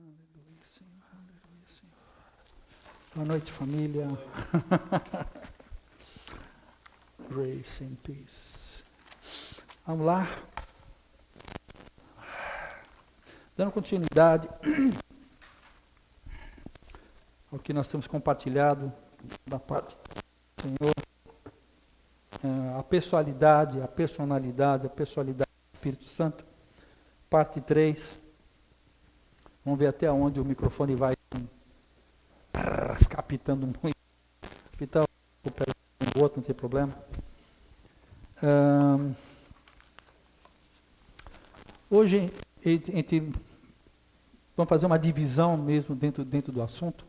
Aleluia, Senhor. Aleluia, Senhor. Boa noite, família. Grace and peace. Vamos lá. Dando continuidade ao que nós temos compartilhado da parte do Senhor. A pessoalidade, a personalidade do Espírito Santo. Parte 3. Vamos ver até onde o microfone vai ficar apitando muito. Apitar o outro, não tem problema. Hoje, vamos fazer uma divisão mesmo dentro do assunto.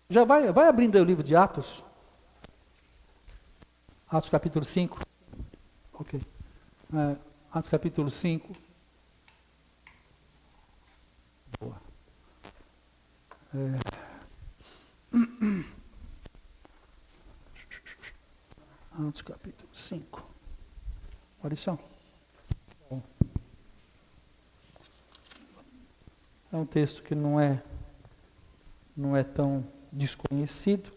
Já vai abrindo aí o livro de Atos. Atos capítulo 5. Ok. Atos capítulo 5. Boa. Atos capítulo 5. Maurício. Bom. É um texto que não é tão desconhecido,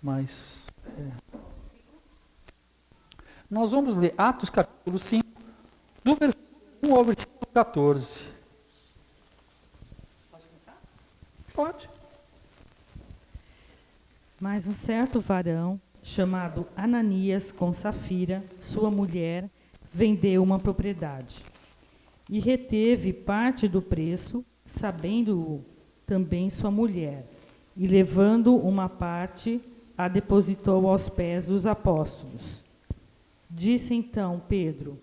mas nós vamos ler Atos capítulo 5, do versículo 1 ao versículo 14. Pode começar? Pode. Mas um certo varão, chamado Ananias com Safira, sua mulher, vendeu uma propriedade e reteve parte do preço, sabendo-o também sua mulher, e levando uma parte, a depositou aos pés dos apóstolos. Disse então Pedro: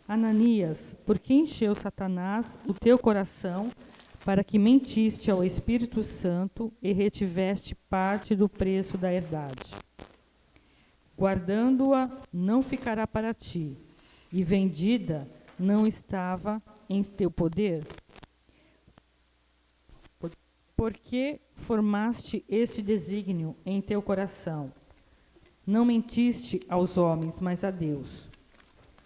Ananias, por que encheu Satanás o teu coração para que mentiste ao Espírito Santo e retiveste parte do preço da herdade? Guardando-a, não ficará para ti, e vendida, não estava em teu poder? Porque formaste este desígnio em teu coração? Não mentiste aos homens, mas a Deus.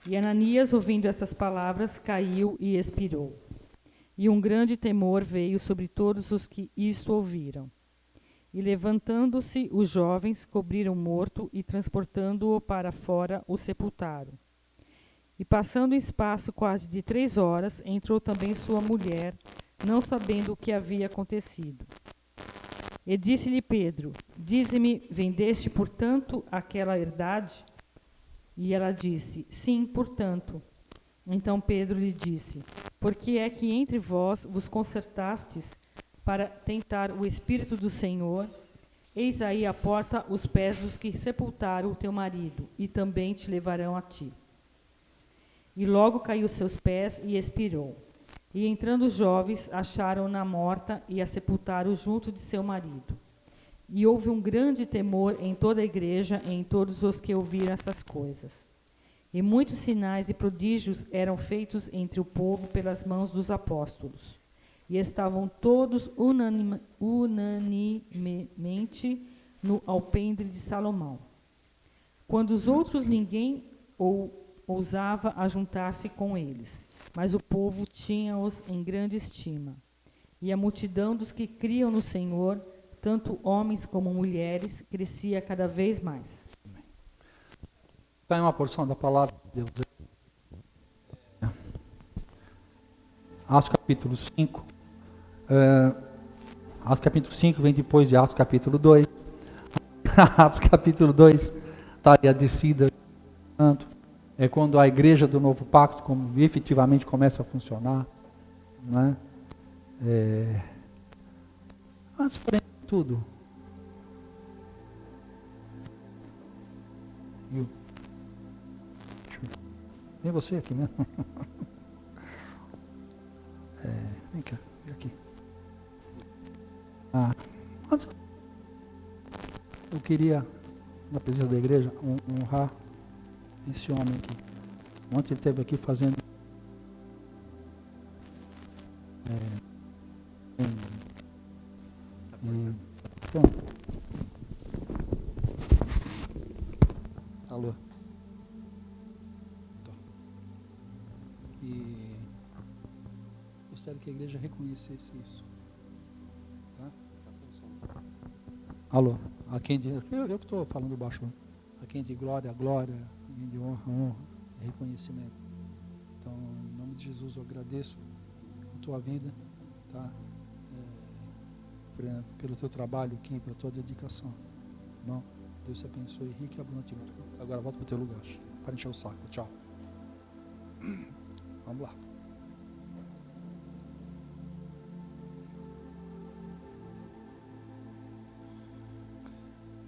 E Ananias, ouvindo estas palavras, caiu e expirou. E um grande temor veio sobre todos os que isto ouviram. E levantando-se os jovens, cobriram o morto e, transportando-o para fora, o sepultaram. E passando em espaço quase de 3 horas, entrou também sua mulher, não sabendo o que havia acontecido. E disse-lhe Pedro: Dize-me, vendeste, portanto, aquela herdade? E ela disse: Sim, portanto. Então Pedro lhe disse: Por que é que entre vós vos concertastes para tentar o Espírito do Senhor? Eis aí à porta os pés dos que sepultaram o teu marido, e também te levarão a ti. E logo caiu aos seus pés e expirou. E entrando os jovens, acharam-na morta e a sepultaram junto de seu marido. E houve um grande temor em toda a igreja e em todos os que ouviram essas coisas. E muitos sinais e prodígios eram feitos entre o povo pelas mãos dos apóstolos. E estavam todos unanimemente no alpendre de Salomão. Quando os outros ninguém ousava ajuntar-se com eles, mas o povo tinha-os em grande estima. E a multidão dos que criam no Senhor, tanto homens como mulheres, crescia cada vez mais. Está em uma porção da palavra de Deus. Atos capítulo 5. Atos capítulo 5 vem depois de Atos capítulo 2. Atos capítulo 2 está aí a descida. É quando a igreja do novo pacto efetivamente começa a funcionar. Né? Antes, porém, tudo. Vem você aqui mesmo. Vem cá, vem aqui. Eu queria, na presença da igreja, honrar esse homem aqui. Ontem ele esteve aqui fazendo então, alô. gostaria que a igreja reconhecesse isso. Tá? Alô, a quem diz, eu que estou falando baixo, a quem diz glória, glória, a quem diz honra, honra, reconhecimento. Então, em nome de Jesus, eu agradeço a tua vida, tá? Pelo teu trabalho aqui, pela tua dedicação. Tá bom? Deus te abençoe rico e abundantemente. Agora volta para o teu lugar, para encher o saco. Tchau. Vamos lá.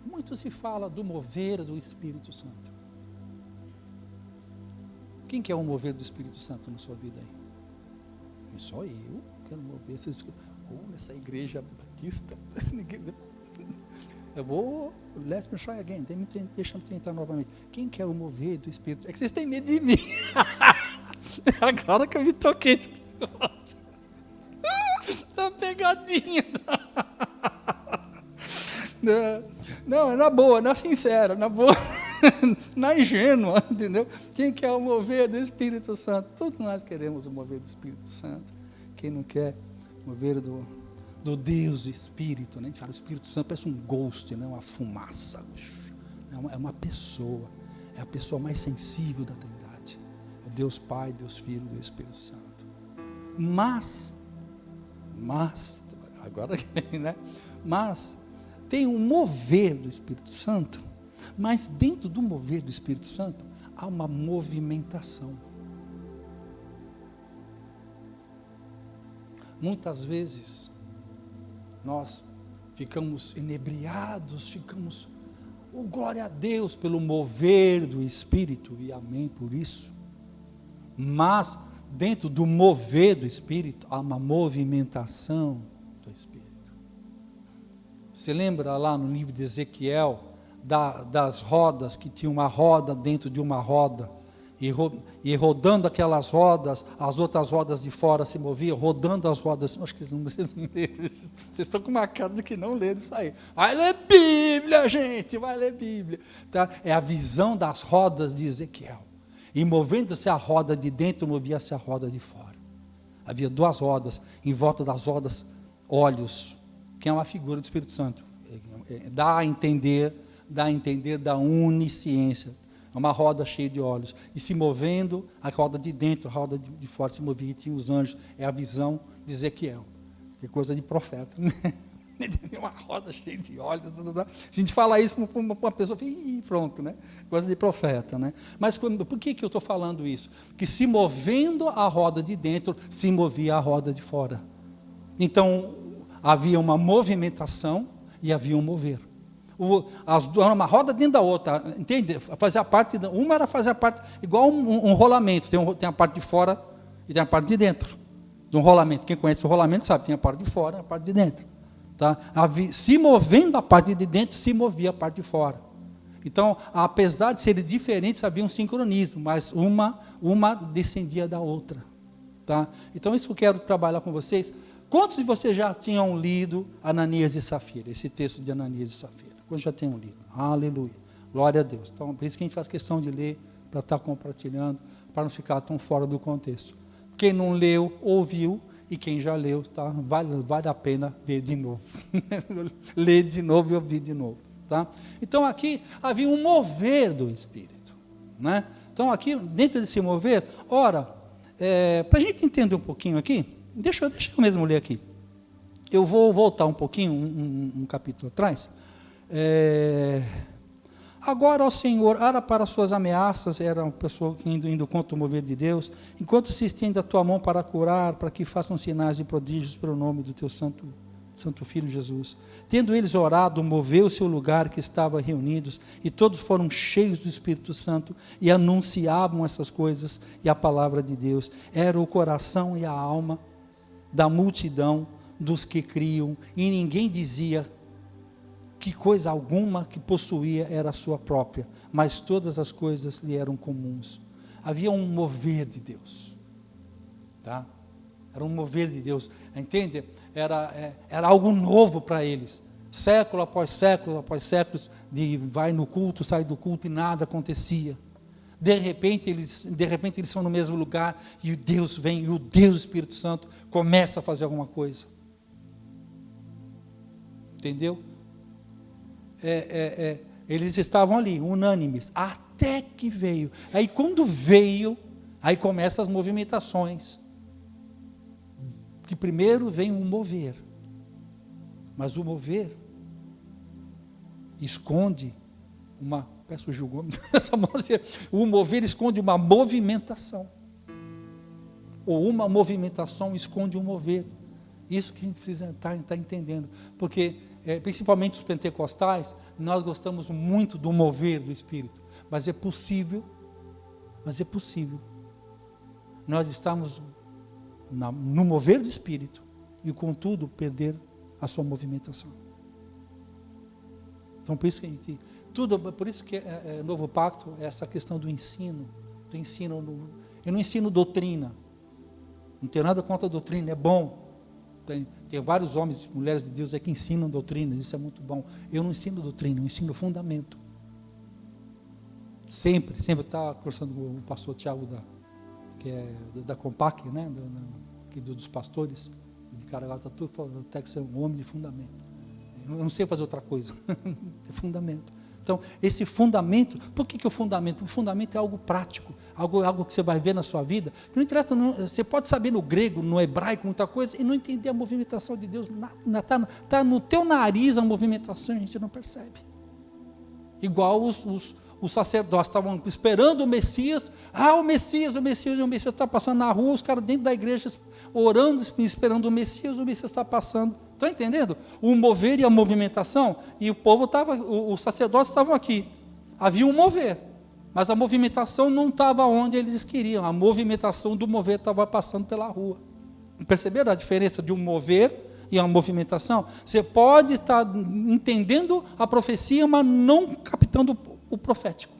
Muito se fala do mover do Espírito Santo. Quem quer o mover do Espírito Santo na sua vida aí? Só eu quero mover. Essa igreja batista. Eu vou, let's me try again. Deixa eu tentar novamente. Quem quer o mover do Espírito? É que vocês têm medo de mim. Agora que eu me toquei. Tá pegadinha. Não, é na boa, na sincera, na boa, na ingênua, entendeu? Quem quer o mover do Espírito Santo? Todos nós queremos o mover do Espírito Santo. Quem não quer o mover do Deus Espírito, né? A gente fala, o Espírito Santo parece um ghost, né? Uma fumaça, é uma pessoa, é a pessoa mais sensível da Trindade, é Deus Pai, Deus Filho, Deus Espírito Santo. Mas, agora né? Mas tem um mover do Espírito Santo, mas dentro do mover do Espírito Santo há uma movimentação. Muitas vezes nós ficamos inebriados, glória a Deus pelo mover do Espírito, e amém por isso. Mas dentro do mover do Espírito há uma movimentação do Espírito. Você lembra lá no livro de Ezequiel, das rodas, que tinha uma roda dentro de uma roda, e rodando aquelas rodas, as outras rodas de fora se moviam, rodando as rodas. Acho que vocês não leram, vocês estão com uma cara de que não leram isso aí. Vai ler Bíblia, gente, vai ler Bíblia. Tá? É a visão das rodas de Ezequiel. E movendo-se a roda de dentro, movia-se a roda de fora. Havia duas rodas, em volta das rodas, olhos, que é uma figura do Espírito Santo. Dá a entender da onisciência. É uma roda cheia de olhos. E se movendo, a roda de dentro, a roda de fora se movia, e tinha os anjos. É a visão de Ezequiel. Que coisa de profeta. Uma roda cheia de olhos. A gente fala isso para uma pessoa, e pronto, né? Coisa de profeta, né? Mas por que eu estou falando isso? Porque se movendo a roda de dentro, se movia a roda de fora. Então, havia uma movimentação e havia um mover. Uma roda dentro da outra, entende? Uma era fazer a parte, igual um rolamento, tem a parte de fora e tem a parte de dentro. De um rolamento, quem conhece o rolamento sabe, tem a parte de fora e a parte de dentro. Tá? Se movendo a parte de dentro, se movia a parte de fora. Então, apesar de serem diferentes, havia um sincronismo, mas uma descendia da outra. Tá? Então, isso que eu quero trabalhar com vocês. Quantos de vocês já tinham lido Ananias e Safira, esse texto de Ananias e Safira? Quantos já tinham lido? Aleluia. Glória a Deus. Então, por isso que a gente faz questão de ler, para estar compartilhando, para não ficar tão fora do contexto. Quem não leu, ouviu, e quem já leu, tá? Vale a pena ver de novo. Ler de novo e ouvir de novo. Tá? Então, aqui havia um mover do Espírito. Né? Então, aqui, dentro desse mover, ora, para a gente entender um pouquinho aqui, deixa eu mesmo ler aqui. Eu vou voltar um pouquinho, um capítulo atrás. Agora, ó Senhor, ara para as suas ameaças, era uma pessoa indo contra o mover de Deus, enquanto se estende a tua mão para curar, para que façam sinais e prodígios pelo nome do teu santo Filho Jesus. Tendo eles orado, moveu-se o lugar que estava reunidos, e todos foram cheios do Espírito Santo, e anunciavam essas coisas, e a palavra de Deus era o coração e a alma da multidão dos que criam, e ninguém dizia que coisa alguma que possuía era sua própria, mas todas as coisas lhe eram comuns. Havia um mover de Deus, tá? Era um mover de Deus, entende? Era algo novo para eles, século após séculos, de vai no culto, sai do culto e nada acontecia. De repente eles são no mesmo lugar, e Deus vem, e o Deus Espírito Santo começa a fazer alguma coisa. Entendeu? Eles estavam ali, unânimes, até que veio. Aí quando veio, aí começam as movimentações. Que primeiro vem um mover. Mas o mover esconde uma... Peço o julgo, o mover esconde uma movimentação. Ou uma movimentação esconde um mover. Isso que a gente precisa estar entendendo. Porque, principalmente os pentecostais, nós gostamos muito do mover do Espírito. Mas é possível, nós estamos no mover do Espírito e, contudo, perder a sua movimentação. Então, por isso que a gente... por isso que Novo Pacto é essa questão do ensino. Eu não ensino doutrina. Não tenho nada contra a doutrina, é bom. Tem vários homens e mulheres de Deus que ensinam doutrina, isso é muito bom. Eu não ensino doutrina, eu ensino fundamento. Sempre estava conversando com o pastor Tiago, que é da Compac, né, dos pastores, de Caraguatatuba, falou, tem que ser um homem de fundamento. Eu não sei fazer outra coisa, é fundamento. Então, esse fundamento, por que o fundamento? Porque o fundamento é algo prático, algo que você vai ver na sua vida. Não interessa, você pode saber no grego, no hebraico, muita coisa, e não entender a movimentação de Deus. Está no teu nariz a movimentação, a gente não percebe. Igual os sacerdotes estavam esperando o Messias. O Messias está passando na rua, os caras dentro da igreja orando, esperando o Messias está passando. Estão entendendo? O mover e a movimentação, e o povo estava, os sacerdotes estavam aqui. Havia um mover, mas a movimentação não estava onde eles queriam. A movimentação do mover estava passando pela rua. Perceberam a diferença de um mover e uma movimentação? Você pode estar entendendo a profecia, mas não captando o profético.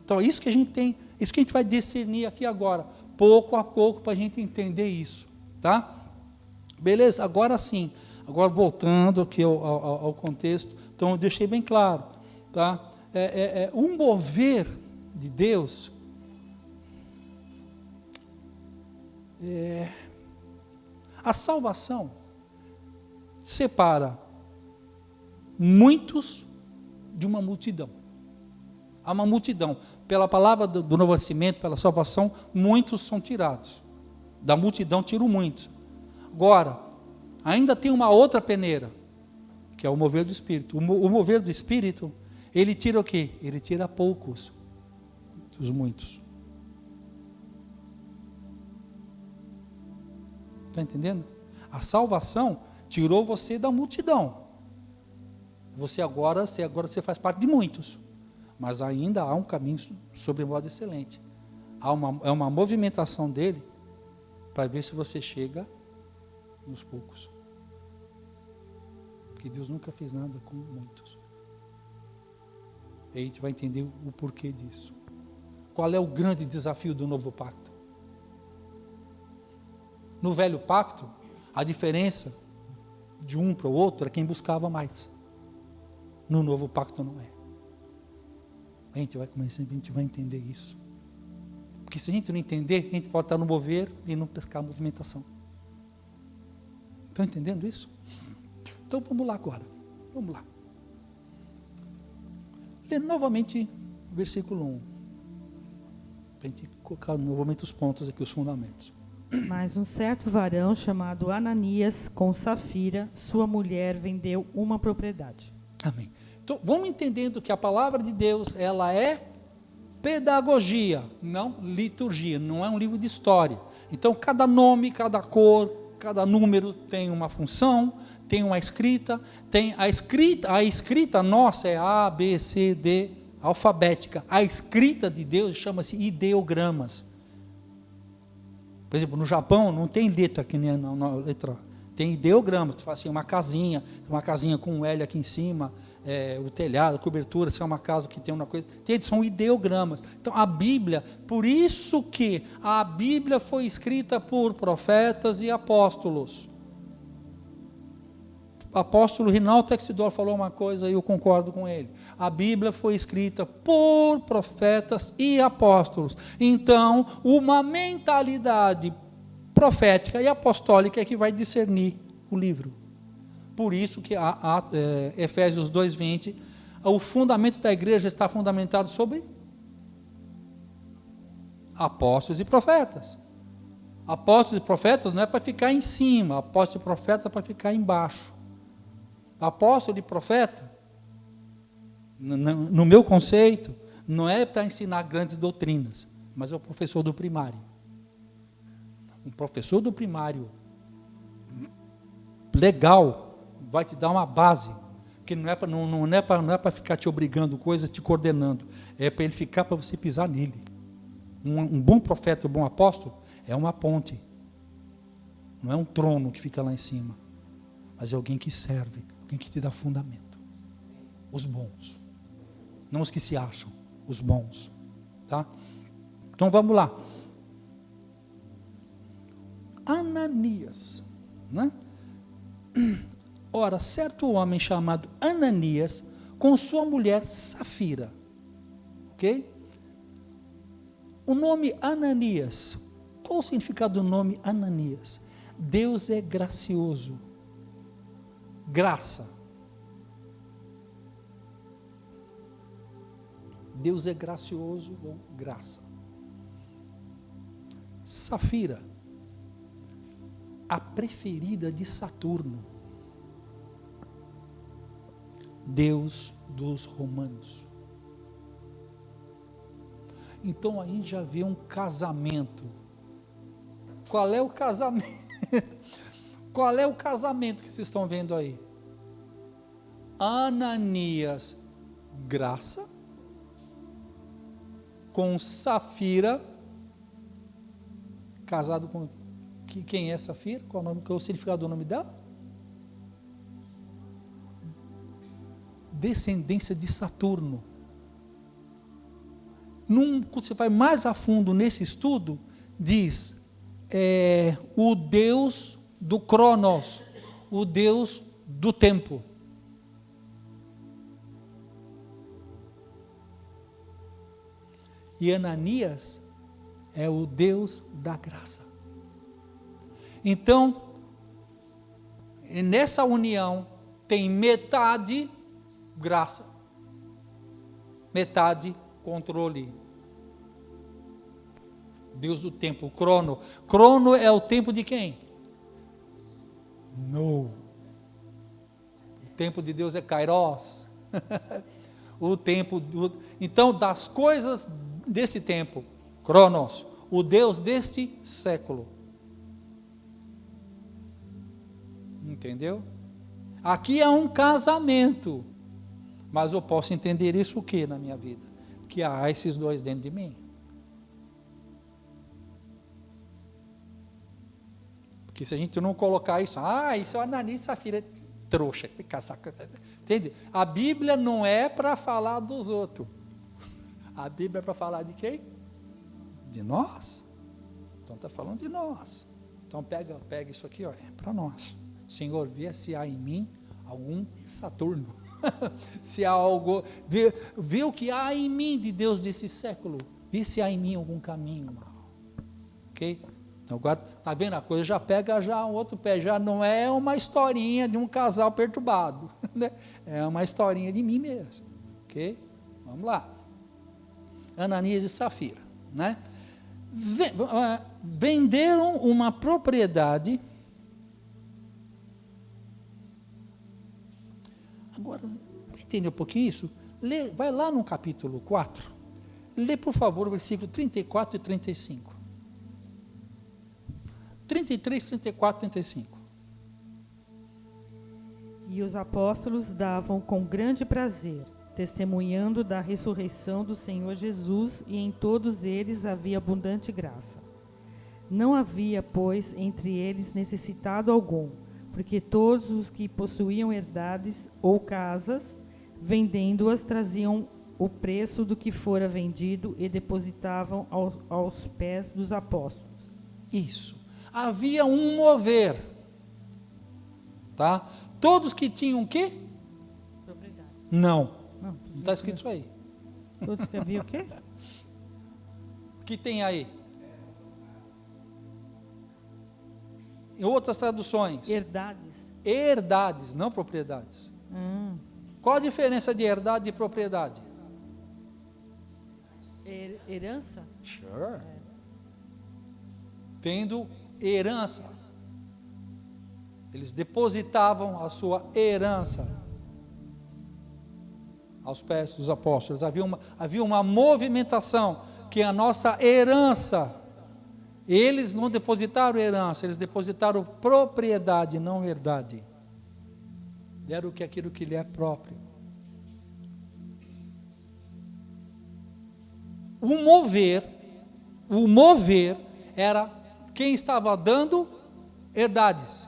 Então é isso que a gente tem, isso que a gente vai discernir aqui agora, pouco a pouco, para a gente entender isso, tá? Beleza? Agora sim, agora voltando aqui ao contexto, então eu deixei bem claro, tá? Um mover de Deus, a salvação separa muitos de uma multidão. Há uma multidão. Pela palavra do novo nascimento, pela salvação, muitos são tirados. Da multidão tiram muitos. Agora, ainda tem uma outra peneira, que é o mover do Espírito. O mover do Espírito, ele tira o quê? Ele tira poucos dos muitos. Está entendendo? A salvação tirou você da multidão. Você agora faz parte de muitos. Mas ainda há um caminho sobremodo excelente. É uma movimentação dele para ver se você chega nos poucos. Porque Deus nunca fez nada com muitos. E a gente vai entender o porquê disso. Qual é o grande desafio do novo pacto? No velho pacto, a diferença de um para o outro era quem buscava mais. No novo pacto não é. A gente vai entender isso. Porque se a gente não entender, a gente pode estar no mover e não pescar a movimentação. Estão entendendo isso? Então vamos lá agora. Vamos lá. Lê novamente o versículo 1. Para a gente colocar novamente os pontos aqui, os fundamentos. Mas um certo varão chamado Ananias, com Safira, sua mulher, vendeu uma propriedade. Amém. Então, vamos entendendo que a palavra de Deus, ela é pedagogia, não liturgia, não é um livro de história. Então, cada nome, cada cor, cada número tem uma função, tem uma escrita, a escrita nossa é A, B, C, D, alfabética. A escrita de Deus chama-se ideogramas. Por exemplo, no Japão não tem letra aqui, né, na letra, tem ideogramas. Tu faz assim, uma casinha com um L aqui em cima, o telhado, a cobertura, se é uma casa que tem uma coisa, são ideogramas. Então a Bíblia, por isso que a Bíblia foi escrita por profetas e apóstolos. apóstolo Rinaldo Texidor falou uma coisa e eu concordo com ele. A Bíblia foi escrita por profetas e apóstolos. Então, uma mentalidade profética e apostólica é que vai discernir o livro. Por isso que Efésios 2:20, o fundamento da igreja está fundamentado sobre apóstolos e profetas. Apóstolos e profetas não é para ficar em cima, apóstolos e profetas é para ficar embaixo. Apóstolo e profeta, no meu conceito, não é para ensinar grandes doutrinas, mas é o professor do primário. Um professor do primário legal vai te dar uma base, que não é para ficar te obrigando coisas, te coordenando, é para ele ficar, para você pisar nele. Um bom profeta, um bom apóstolo, é uma ponte, não é um trono que fica lá em cima, mas é alguém que serve, alguém que te dá fundamento. Os bons, não os que se acham, os bons, tá? Então vamos lá. Ananias, né? Ora, certo homem chamado Ananias, com sua mulher Safira, ok? O nome Ananias, qual o significado do nome Ananias? Deus é gracioso, graça. Deus é gracioso ou graça. Safira, a preferida de Saturno, Deus dos romanos. Então a gente já vê um casamento. Qual é o casamento? Qual é o casamento que vocês estão vendo aí? Ananias, graça, com Safira, casado com... Quem é Safira? Qual é o significado do nome dela? Descendência de Saturno. Quando você vai mais a fundo nesse estudo, diz o Deus do Cronos, o Deus do tempo. E Ananias é o Deus da graça. Então, nessa união, tem metade graça, metade controle. Deus do tempo, crono. Crono é o tempo de quem? Não. O tempo de Deus é kairos. O tempo então, das coisas desse tempo, cronos, o Deus deste século. Entendeu? Aqui é um casamento, mas eu posso entender isso o que na minha vida? Que há esses dois dentro de mim. Porque se a gente não colocar isso, isso é Ananias e Safira, trouxa, entende? A Bíblia não é para falar dos outros. A Bíblia é para falar de quem? De nós. Então está falando de nós. Então pega isso aqui, é para nós. Senhor, vê se há em mim algum Saturno. Se há algo, vê o que há em mim de Deus desse século. Vê se há em mim algum caminho mal. Ok? Então, está vendo a coisa? Já pega já um outro pé. Já não é uma historinha de um casal perturbado. Né? É uma historinha de mim mesmo. Ok? Vamos lá. Ananias e Safira. Né? Venderam uma propriedade. Agora, para entender um pouquinho isso, vai lá no capítulo 4, lê por favor o versículo 34 e 35. 33, 34, 35. E os apóstolos davam com grande prazer, testemunhando da ressurreição do Senhor Jesus, e em todos eles havia abundante graça. Não havia, pois, entre eles necessitado algum, porque todos os que possuíam herdades ou casas, vendendo-as, traziam o preço do que fora vendido e depositavam aos pés dos apóstolos. Isso. Havia um mover, tá? Todos que tinham o quê? Propriedades. Não Não, está escrito isso aí. todos que haviam o quê? O que tem aí? Em outras traduções, Herdades. herdades, não propriedades. Qual a diferença de herdade e propriedade? Herança? Sure. Tendo herança. Eles depositavam a sua herança aos pés dos apóstolos. Havia uma movimentação que a nossa herança, eles não depositaram herança, eles depositaram propriedade, não herdade. Deram aquilo que lhe é próprio. O mover era quem estava dando herdades.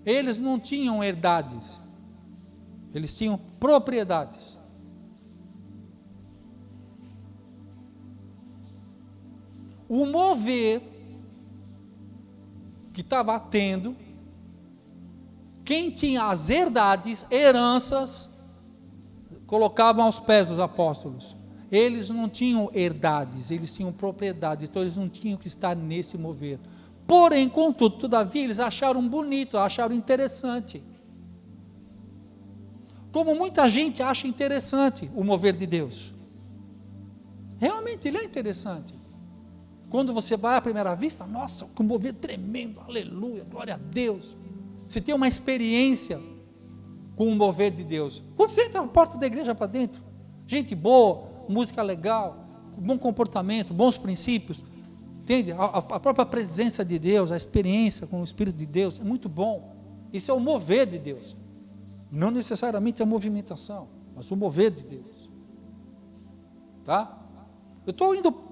Eles não tinham herdades, eles tinham propriedades. O mover que estava tendo, quem tinha as herdades, heranças, colocavam aos pés dos apóstolos. Eles não tinham herdades, eles tinham propriedades, então eles não tinham que estar nesse mover. Porém, contudo, todavia, eles acharam bonito, acharam interessante. Como muita gente acha interessante o mover de Deus. Realmente, ele é interessante. Quando você vai à primeira vista, nossa, que mover tremendo, aleluia, glória a Deus. Você tem uma experiência com o mover de Deus. Quando você entra na porta da igreja para dentro, gente boa, música legal, bom comportamento, bons princípios, entende? A própria presença de Deus, a experiência com o Espírito de Deus, é muito bom. Isso é o mover de Deus. Não necessariamente a movimentação, mas o mover de Deus. Tá? Eu estou indo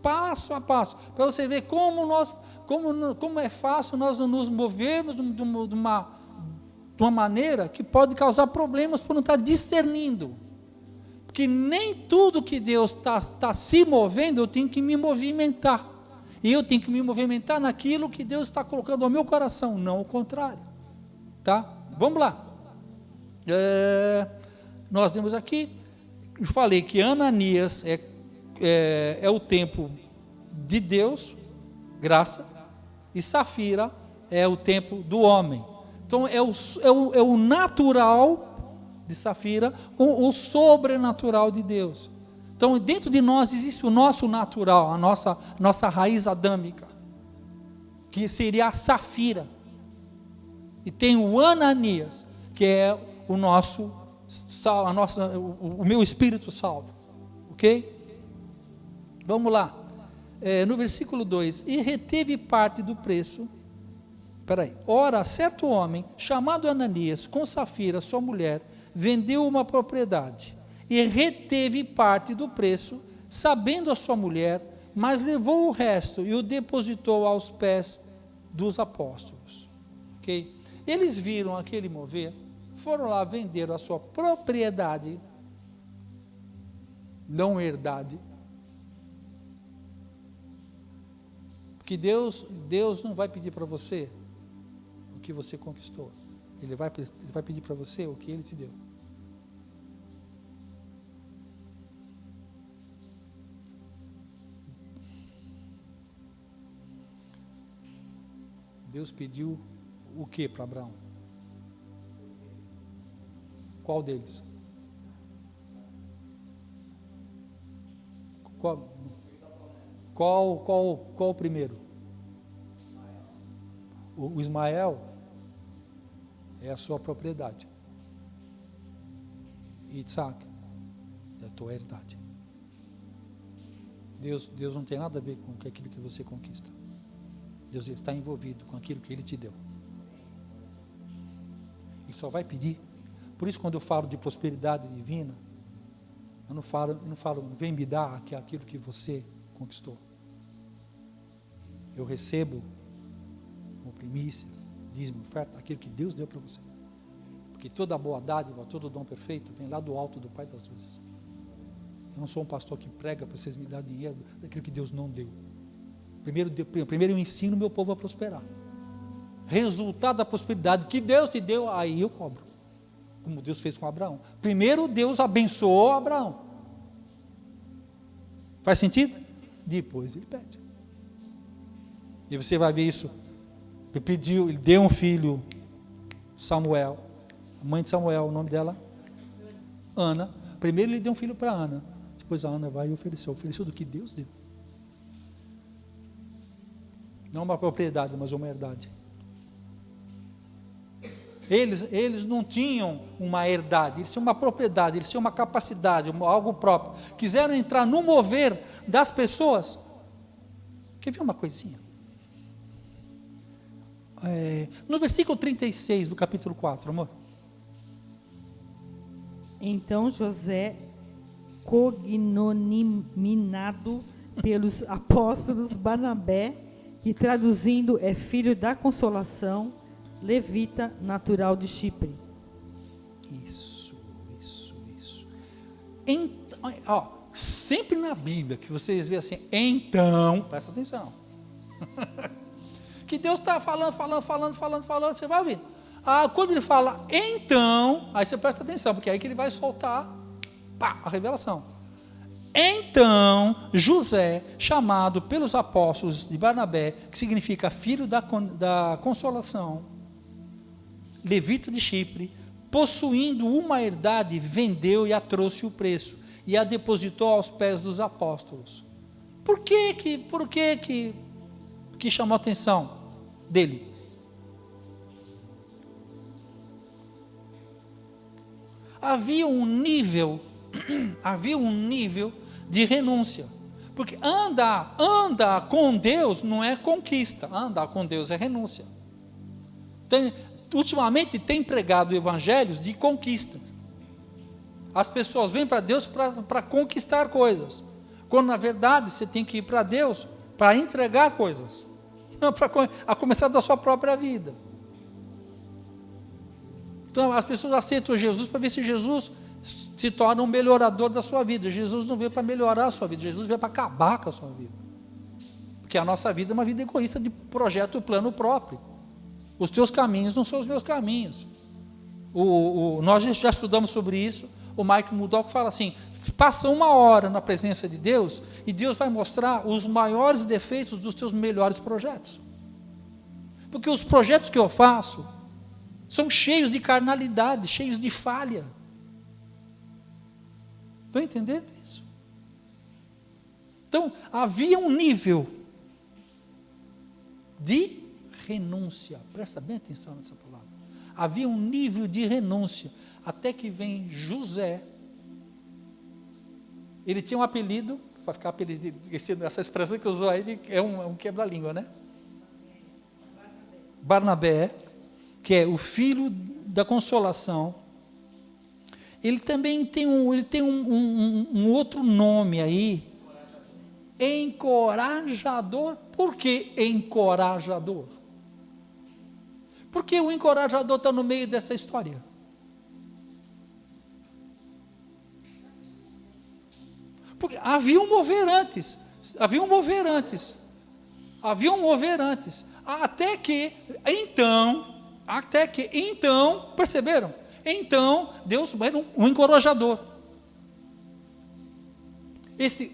passo a passo, para você ver como é fácil nós nos movermos de uma maneira que pode causar problemas por não estar discernindo. Porque nem tudo que Deus está se movendo, eu tenho que me movimentar. E eu tenho que me movimentar naquilo que Deus está colocando ao meu coração, não o contrário. Tá? Vamos lá. Nós temos aqui, eu falei que Ananias é o tempo de Deus, graça, e Safira é o tempo do homem. Então é o natural de Safira com o sobrenatural de Deus. Então dentro de nós existe o nosso natural, a nossa raiz adâmica, que seria a Safira. E tem o Ananias, que é o meu espírito salvo. Ok? Vamos lá. No versículo 2: e reteve parte do preço. Ora, certo homem, chamado Ananias, com Safira, sua mulher, vendeu uma propriedade, e reteve parte do preço, sabendo a sua mulher, mas levou o resto e o depositou aos pés dos apóstolos. Ok? Eles viram aquele mover, foram lá, venderam a sua propriedade, não herdade, porque Deus não vai pedir para você o que você conquistou, Ele vai pedir para você o que Ele te deu. Deus pediu o que para Abraão? Qual deles? Qual o primeiro? O Ismael é a sua propriedade. Isaac é a tua herdade. Deus não tem nada a ver com aquilo que você conquista. Deus está envolvido com aquilo que Ele te deu. Ele só vai pedir. Por isso, quando eu falo de prosperidade divina, eu não falo, vem me dar aquilo que você conquistou. Eu recebo uma primícia, dízimo, oferta, aquilo que Deus deu para você. Porque toda boa dádiva, todo dom perfeito, vem lá do alto do Pai das luzes. Eu não sou um pastor que prega para vocês me darem dinheiro daquilo que Deus não deu. Primeiro eu ensino o meu povo a prosperar. resultado da prosperidade que Deus te deu, aí eu cobro. Como Deus fez com Abraão. Primeiro Deus abençoou Abraão. Faz sentido? Depois ele pede. E você vai ver isso. Ele deu um filho, Samuel. A mãe de Samuel, o nome dela? Ana. Primeiro ele deu um filho para Ana. Depois a Ana vai e ofereceu. Ofereceu do que Deus deu. Não uma propriedade, mas uma herdade. Eles não tinham uma herdade, eles tinham uma propriedade, eles tinham uma capacidade, algo próprio. Quiseram entrar no mover das pessoas. Quer ver uma coisinha? No versículo 36 do capítulo 4, amor. Então José, cognominado pelos apóstolos Barnabé, que traduzindo é filho da consolação, levita, natural de Chipre. Isso. Sempre na Bíblia que vocês veem assim, então, presta atenção. Que Deus está falando, você vai ouvir. Quando ele fala então, aí você presta atenção, porque é aí que ele vai soltar a revelação. Então, José, chamado pelos apóstolos de Barnabé, que significa filho da consolação, levita de Chipre, possuindo uma herdade, vendeu e a trouxe o preço, e a depositou aos pés dos apóstolos. Por que chamou a atenção dele? Havia um nível de renúncia, porque andar com Deus não é conquista, andar com Deus é renúncia. Ultimamente tem pregado evangelhos de conquista. As pessoas vêm para Deus para conquistar coisas, quando na verdade você tem que ir para Deus para entregar coisas, não para começar da sua própria vida. Então as pessoas aceitam Jesus para ver se Jesus se torna um melhorador da sua vida. Jesus não veio para melhorar a sua vida, Jesus veio para acabar com a sua vida, porque a nossa vida é uma vida egoísta de projeto e plano próprio. Os teus caminhos não são os meus caminhos. Nós já estudamos sobre isso. O Mike Murdock fala assim: passa 1 hora na presença de Deus e Deus vai mostrar os maiores defeitos dos teus melhores projetos. Porque os projetos que eu faço são cheios de carnalidade, cheios de falha. Estão entendendo isso? Então, havia um nível de renúncia. Presta bem atenção nessa palavra. Havia um nível de renúncia, até que vem José. Ele tinha um apelido, para ficar apelido, essa expressão que usou aí é um quebra-língua, né? Barnabé, que é o filho da consolação. Ele também tem um outro nome aí, encorajador. Por que encorajador? Porque o encorajador está no meio dessa história. Porque havia um mover antes, até que então, perceberam? Então, Deus era um encorajador.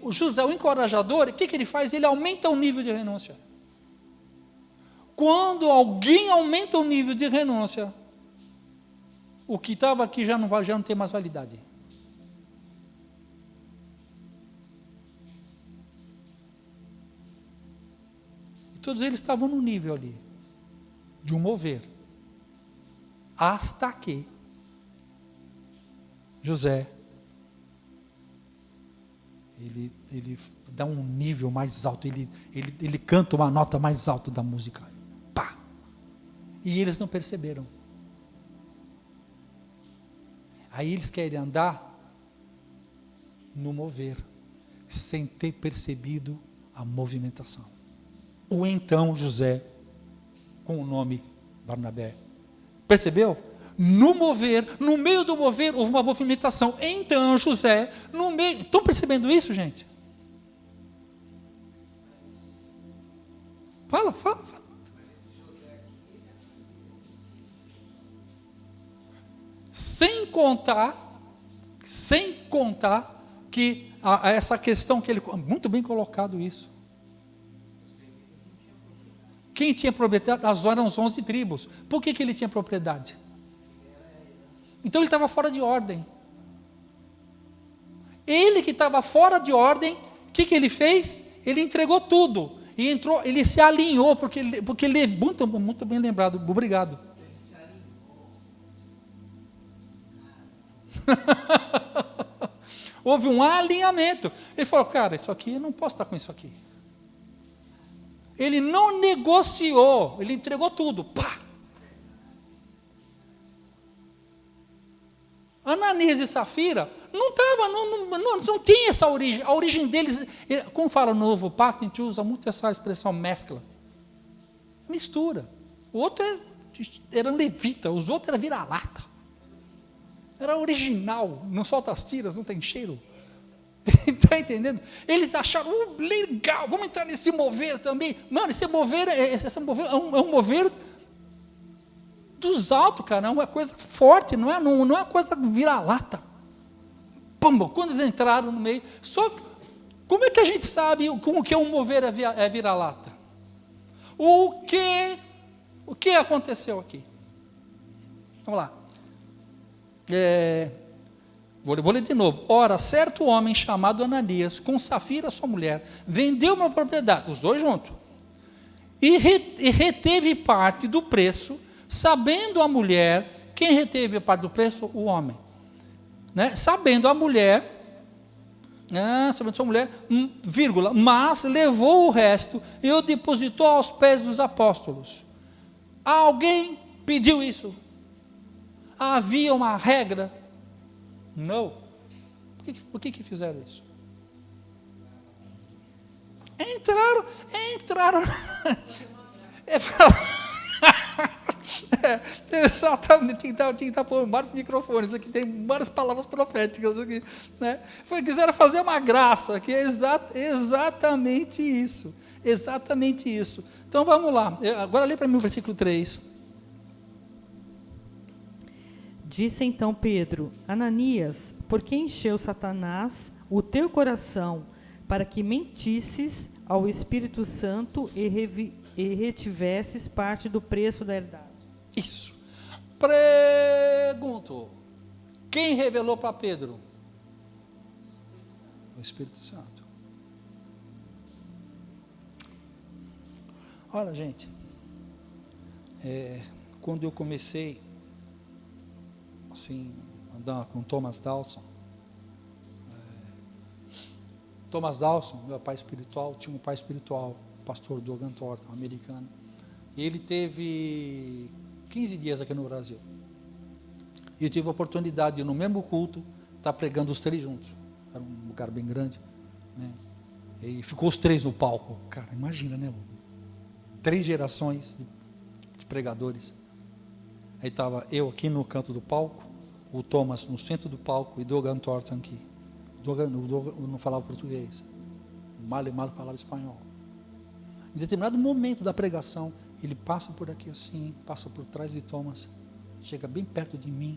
O José, o encorajador, o que ele faz? Ele aumenta o nível de renúncia. Quando alguém aumenta o nível de renúncia, o que estava aqui já não tem mais validade. E todos eles estavam no nível ali, de um mover. Hasta que José, ele dá um nível mais alto, ele canta uma nota mais alta da música. Pá! E eles não perceberam. Aí eles querem andar no mover, sem ter percebido a movimentação. Ou então José, com o nome Barnabé. Percebeu? No mover, no meio do mover, houve uma movimentação. Então José, no meio. Estão percebendo isso, gente? Fala. Sem contar que essa questão que ele... Muito bem colocado isso. Quem tinha propriedade? As eram as 11 tribos. Por que ele tinha propriedade? Então ele estava fora de ordem. Ele que estava fora de ordem, o que ele fez? Ele entregou tudo. E entrou, ele se alinhou, porque ele muito bem lembrado, obrigado. Houve um alinhamento. Ele falou, cara, isso aqui, eu não posso estar com isso aqui. Ele não negociou, ele entregou tudo. Pá! Ananias e Safira não tem essa origem. A origem deles, como fala no Novo Pacto, a gente usa muito essa expressão mescla. Mistura. O outro era levita, os outros eram vira-lata. Era original, não solta as tiras, não tem cheiro. Está entendendo? Eles acharam legal, vamos entrar nesse mover também. Mano, esse mover é um mover dos altos, cara, é uma coisa forte, não é uma coisa vira-lata. Quando eles entraram no meio, como é que a gente sabe como que um mover é vira-lata? O que aconteceu aqui? Vamos lá. Vou ler de novo. Ora, certo homem chamado Ananias, com Safira sua mulher, vendeu uma propriedade, os dois juntos, e reteve parte do preço, sabendo a mulher, quem reteve parte do preço? O homem. Né? Sabendo a mulher, sabendo sua mulher, vírgula, mas levou o resto e o depositou aos pés dos apóstolos. Alguém pediu isso? Havia uma regra? Não. Por que fizeram isso? Entraram. Exatamente, tinha que estar por vários microfones aqui, tem várias palavras proféticas aqui, né? Quiseram fazer uma graça, que é exatamente isso. Então vamos lá, agora lê para mim o versículo 3. Disse então Pedro, Ananias, por que encheu Satanás o teu coração para que mentisses ao Espírito Santo e retivesses parte do preço da herdade? Isso. Pergunto, quem revelou para Pedro? O Espírito Santo. Olha, gente, quando eu comecei assim, andar com Thomas Dawson, meu pai espiritual, tinha um pai espiritual, o pastor Dogan Thornton, americano, e ele teve 15 dias aqui no Brasil, e eu tive a oportunidade de, no mesmo culto, estar pregando os três juntos. Era um lugar bem grande, né? E ficou os três no palco. Cara, imagina, né? 3 gerações de pregadores. Aí estava eu aqui no canto do palco, o Thomas no centro do palco e Dogan Thornton aqui. Dogan não falava português, mal falava espanhol. Em determinado momento da pregação, ele passa por aqui assim, passa por trás de Thomas, chega bem perto de mim,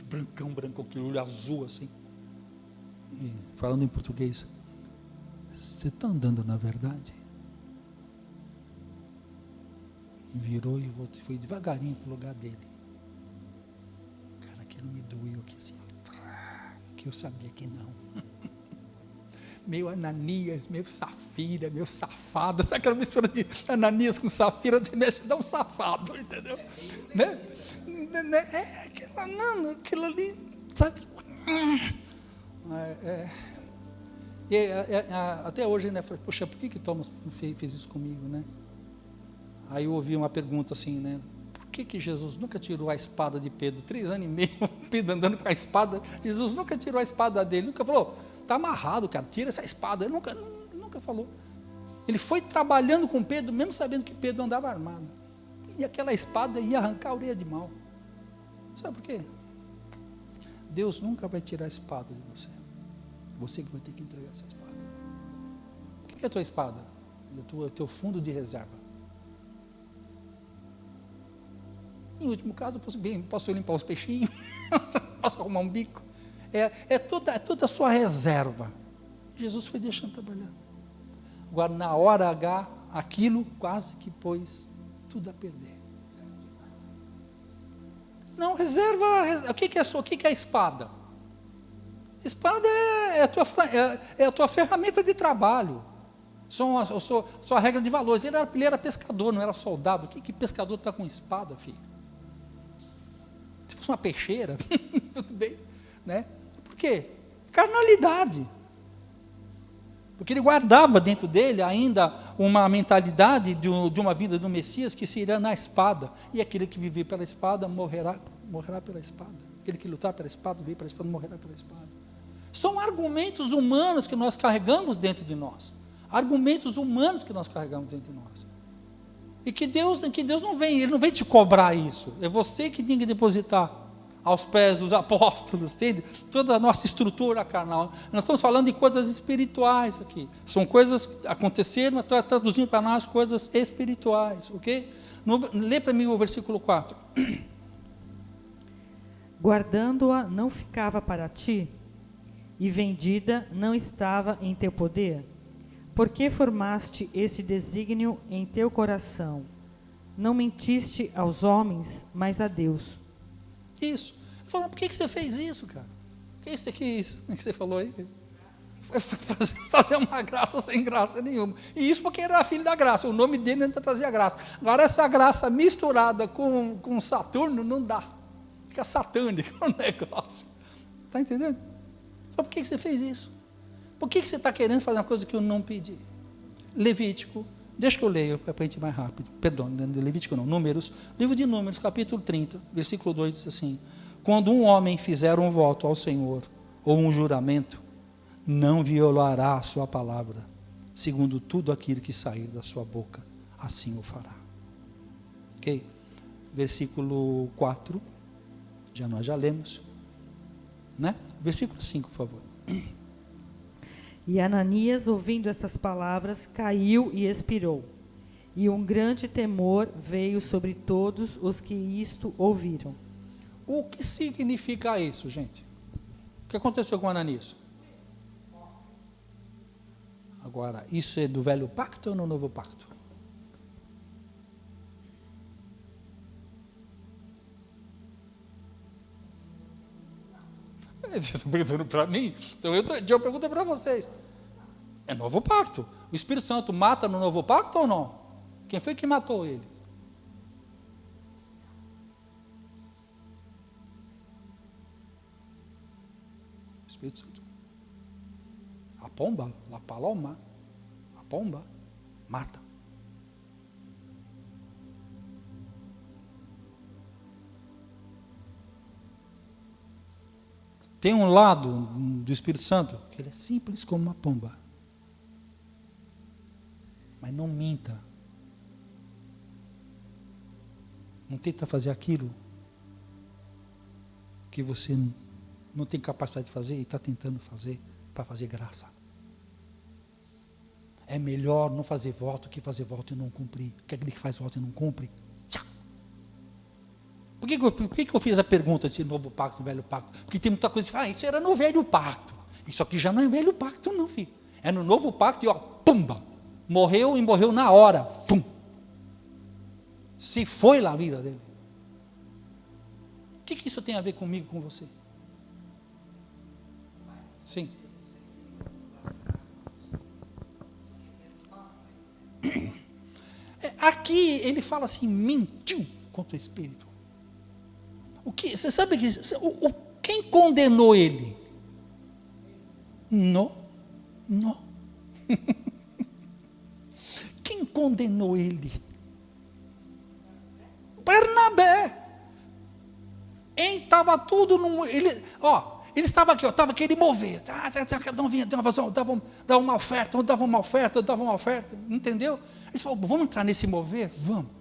brancão, aquele olho azul assim, e falando em português: você está andando na verdade? E virou e foi devagarinho para o lugar dele. Cara, aquilo me doeu aqui assim, que eu sabia que não. Meu Ananias, meu Safira, meu safado. Sabe aquela mistura de Ananias com Safira? Você mexe, dá um safado, entendeu? Né? Aquilo ali, sabe? Até hoje, né? Falei, poxa, por que Thomas fez isso comigo, né? Aí eu ouvi uma pergunta assim, né? Por que Jesus nunca tirou a espada de Pedro? 3 anos e meio, Pedro andando com a espada. Jesus nunca tirou a espada dele, nunca falou: está amarrado, cara, tira essa espada. Ele nunca falou. Ele foi trabalhando com Pedro, mesmo sabendo que Pedro andava armado. E aquela espada ia arrancar a orelha de mal. Sabe por quê? Deus nunca vai tirar a espada de você. Você que vai ter que entregar essa espada. O que é a tua espada? É o teu fundo de reserva. Em último caso, posso limpar os peixinhos, posso arrumar um bico. É toda a sua reserva. Jesus foi deixando trabalhando. Agora, na hora H, aquilo quase que pôs tudo a perder. Não, reserva. O que é a espada? Espada é a tua ferramenta de trabalho. Sua regra de valores. Ele era pescador, não era soldado. O que pescador está com espada, filho? Se fosse uma peixeira, tudo bem, né? Por quê? Carnalidade. Porque ele guardava dentro dele ainda uma mentalidade de uma vida do Messias que seria na espada. E aquele que viver pela espada morrerá pela espada. Aquele que lutar pela espada, viver pela espada, morrerá pela espada. São argumentos humanos que nós carregamos dentro de nós. Argumentos humanos que nós carregamos dentro de nós. E que Deus não vem, Ele não vem te cobrar isso. É você que tem que depositar aos pés dos apóstolos, entende? Toda a nossa estrutura carnal. Nós estamos falando de coisas espirituais aqui. São coisas que aconteceram, traduzindo para nós coisas espirituais, ok? Lê para mim o versículo 4. Guardando-a não ficava para ti, e vendida não estava em teu poder? Por que formaste este desígnio em teu coração? Não mentiste aos homens, mas a Deus. Isso. Ele falou, por que você fez isso, cara? O que você quis? O que você falou aí? Fazer uma graça sem graça nenhuma. E isso porque era filho da graça. O nome dele ainda trazia graça. Agora essa graça misturada com Saturno não dá. Fica satânico o negócio. Está entendendo? Por que você fez isso? Por que você está querendo fazer uma coisa que eu não pedi? Levítico, deixa que eu leio para a gente ir mais rápido. Perdão, Levítico não, Números. Livro de Números, capítulo 30, versículo 2, diz assim: quando um homem fizer um voto ao Senhor, ou um juramento, não violará a sua palavra, segundo tudo aquilo que sair da sua boca, assim o fará. Ok? Versículo 4, nós já lemos, né? Versículo 5, por favor. E Ananias, ouvindo essas palavras, caiu e expirou. E um grande temor veio sobre todos os que isto ouviram. O que significa isso, gente? O que aconteceu com Ananias? Agora, isso é do velho pacto ou no novo pacto? Estão perguntando para mim, então eu pergunto para vocês. É novo pacto. O Espírito Santo mata no novo pacto ou não? Quem foi que matou ele? O Espírito Santo. A pomba, a paloma, a pomba, mata. Tem um lado do Espírito Santo que ele é simples como uma pomba. Mas não minta. Não tenta fazer aquilo que você não tem capacidade de fazer e está tentando fazer para fazer graça. É melhor não fazer voto que fazer voto e não cumprir. Porque aquele que faz voto e não cumpre. Por que eu fiz a pergunta desse novo pacto, velho pacto? Porque tem muita coisa que fala, isso era no velho pacto. Isso aqui já não é velho pacto não, filho. É no novo pacto e ó, pumba. Morreu e morreu na hora. Pum. Se foi lá a vida dele. O que isso tem a ver comigo, com você? Sim. Aqui ele fala assim, mentiu contra o Espírito. Você sabe que quem condenou ele? Não. Quem condenou ele? Barnabé. Estava tudo ele estava aqui, estava aquele mover. Cada um vinha, dava uma oferta, entendeu? Eles falaram, vamos entrar nesse mover? Vamos.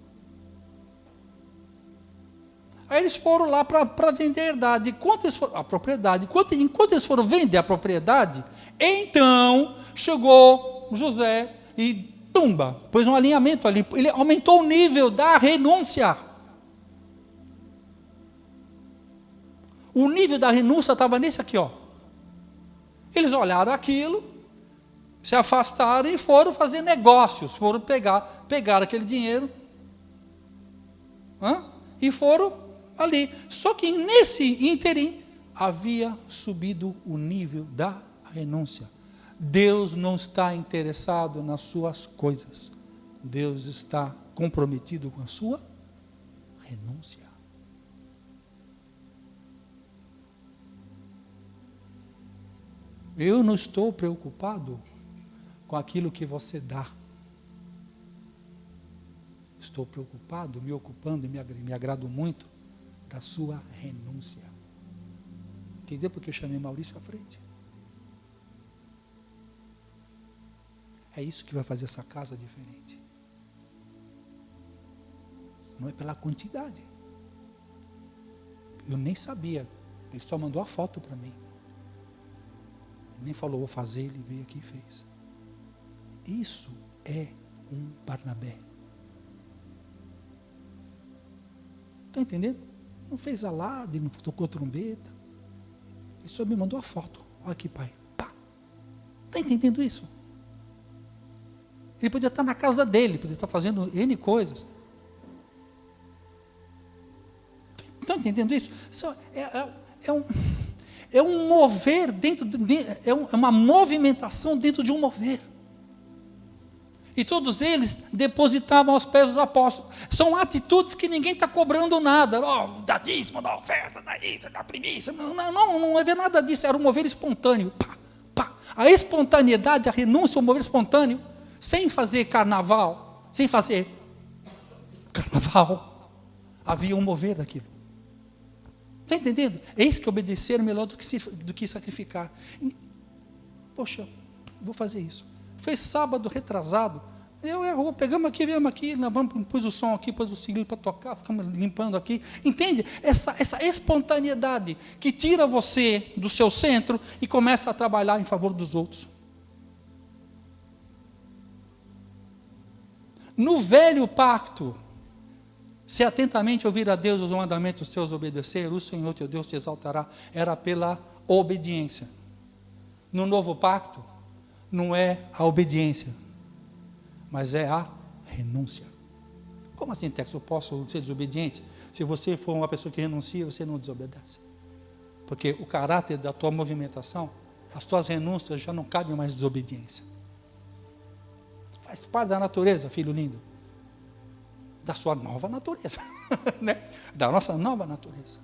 Aí eles foram lá para vender a herdade. A propriedade. Enquanto eles foram vender a propriedade, então chegou José e tumba, pôs um alinhamento ali. Ele aumentou o nível da renúncia. O nível da renúncia estava nesse aqui, ó. Eles olharam aquilo, se afastaram e foram fazer negócios, foram pegar aquele dinheiro, e foram ali. Só que nesse ínterim havia subido o nível da renúncia. Deus não está interessado nas suas coisas. Deus está comprometido com a sua renúncia. Eu não estou preocupado com aquilo que você dá. Estou preocupado, me ocupando, me agrado muito da sua renúncia. Entendeu porque eu chamei Maurício à frente? É isso que vai fazer essa casa diferente. Não é pela quantidade. Eu nem sabia. Ele só mandou a foto para mim. Nem falou, vou fazer, ele veio aqui e fez. Isso é um Barnabé. Está entendendo? Não fez alarde, não tocou trombeta. Ele só me mandou a foto. Olha aqui, pai. Está entendendo isso? Ele podia estar na casa dele, podia estar fazendo N coisas. Estão entendendo isso? É um mover é uma movimentação dentro de um mover. E todos eles depositavam aos pés dos apóstolos. São atitudes que ninguém está cobrando nada. Dá dízimo, dá oferta, dá isso, dá primícia. Não havia nada disso, era um mover espontâneo. A espontaneidade, a renúncia, o mover espontâneo, sem fazer carnaval, havia um mover daquilo. Está entendendo? Eis que obedecer é melhor do que sacrificar. Poxa, vou fazer isso. Foi sábado retrasado. Pegamos aqui, viemos aqui, pus o som aqui, pus o cilindro para tocar, ficamos limpando aqui. Entende? Essa espontaneidade que tira você do seu centro e começa a trabalhar em favor dos outros. No velho pacto, se atentamente ouvir a Deus os mandamentos seus obedecer, o Senhor teu Deus te exaltará. Era pela obediência. No novo pacto, não é a obediência, mas é a renúncia. Como assim, Tex? Eu posso ser desobediente? Se você for uma pessoa que renuncia, você não desobedece. Porque o caráter da tua movimentação, as tuas renúncias já não cabem mais desobediência. Faz parte da natureza, filho lindo. Da sua nova natureza, né? Da nossa nova natureza.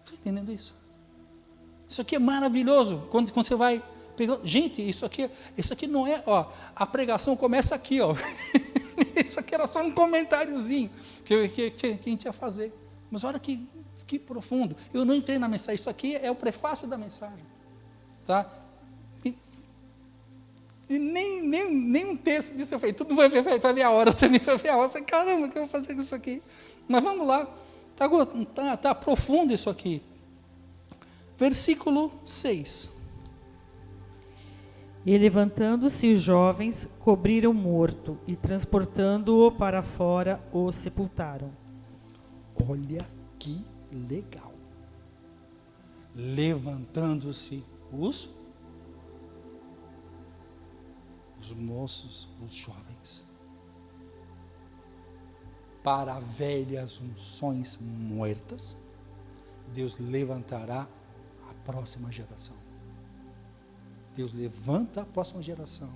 Está entendendo isso? Isso aqui é maravilhoso, quando você vai pegando, gente, isso aqui não é, a pregação começa aqui, isso aqui era só um comentáriozinho, que a gente ia fazer, mas olha que profundo, eu não entrei na mensagem, isso aqui é o prefácio da mensagem, tá? E nem um texto disso eu falei, tudo vai ver a hora, também vai ver a hora. Eu falei, caramba, o que eu vou fazer com isso aqui? Mas vamos lá, está profundo isso aqui. Versículo 6. E levantando-se os jovens, cobriram o morto, e transportando-o para fora, o sepultaram. Olha que legal. Levantando-se os moços, os jovens, para velhas unções muertas, Deus levantará a próxima geração. Deus levanta a próxima geração,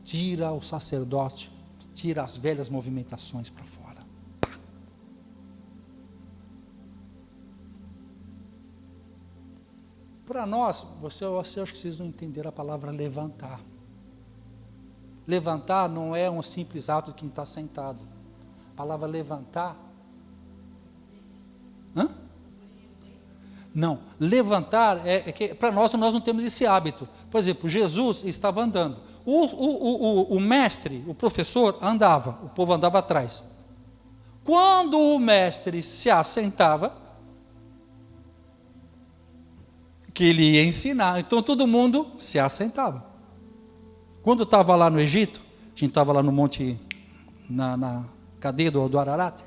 tira o sacerdote, tira as velhas movimentações para fora. Para nós, eu acho que vocês não entenderam a palavra levantar. Levantar não é um simples ato de quem está sentado. A palavra levantar. Não, levantar é que para nós não temos esse hábito. Por exemplo, Jesus estava andando. O mestre, o professor andava, o povo andava atrás. Quando o mestre se assentava, que ele ia ensinar, então todo mundo se assentava. Quando estava lá no Egito, a gente estava lá no monte, na cadeia do Ararat,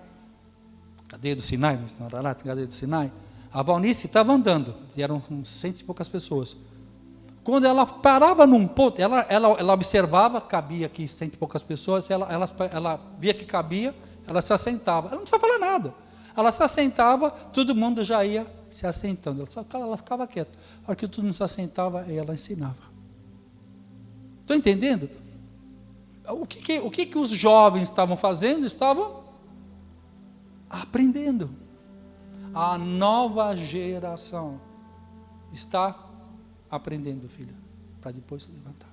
cadeia do Sinai, cadeia do Sinai, A Valnice estava andando, e eram uns 100 e poucas pessoas. Quando ela parava num ponto, ela observava, cabia aqui 100 e poucas pessoas, ela via que cabia, ela se assentava. Ela não precisava falar nada. Ela se assentava, todo mundo já ia se assentando. Ela ficava quieta. A hora que todo mundo se assentava, ela ensinava. Estão entendendo? O que os jovens estavam fazendo? Estavam aprendendo. A nova geração está aprendendo, filha, para depois se levantar.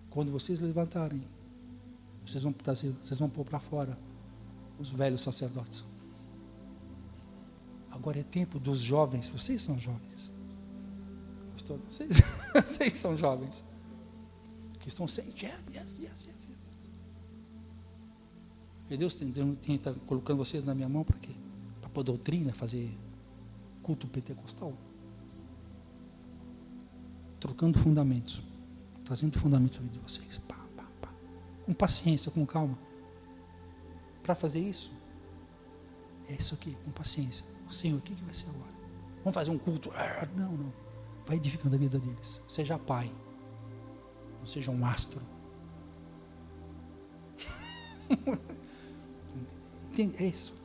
Quando vocês levantarem, vocês vão pôr para fora os velhos sacerdotes. Agora é tempo dos jovens. Vocês são jovens. Gostou? Vocês são jovens. Que estão sem. Yes. E Deus está colocando vocês na minha mão para quê? Para pôr doutrina, fazer culto pentecostal. Trocando fundamentos. Trazendo fundamentos na vida de vocês. Com paciência, com calma. Para fazer isso, é isso aqui, com paciência. Senhor, o que vai ser agora? Vamos fazer um culto? Não. Vai edificando a vida deles. Seja pai. Não seja um astro. Entende? É isso.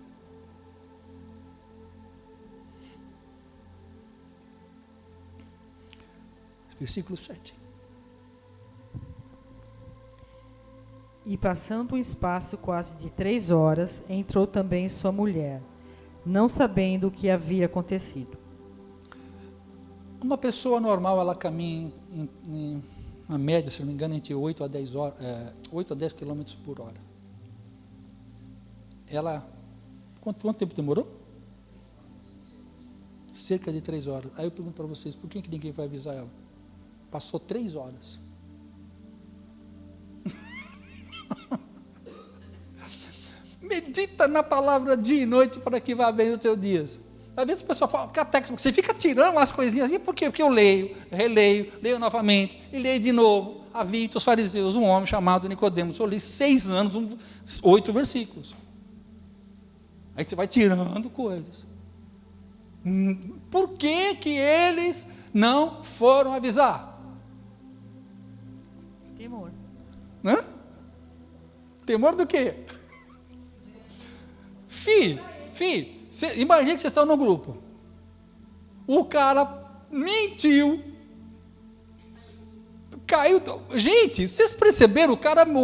Versículo 7. E passando um espaço quase de 3 horas, entrou também sua mulher, não sabendo o que havia acontecido. Uma pessoa normal, ela caminha em uma média, se não me engano, entre 8 a 10 km por hora. Ela, quanto tempo demorou? Cerca de 3 horas. Aí eu pergunto para vocês, por que ninguém vai avisar ela? Passou 3 horas. Medita na palavra dia e noite para que vá bem os teus dias. Às vezes o pessoal fala, você fica tirando umas coisinhas, por quê? Porque eu leio, releio, leio novamente, e leio de novo. Havia entre os fariseus um homem chamado Nicodemos. Eu li 6 anos, 8 versículos. Aí você vai tirando coisas. Por que eles não foram avisar? Temor. Hã? Temor do quê? Imagina que vocês estão no grupo. O cara mentiu. Caiu. Gente, vocês perceberam? O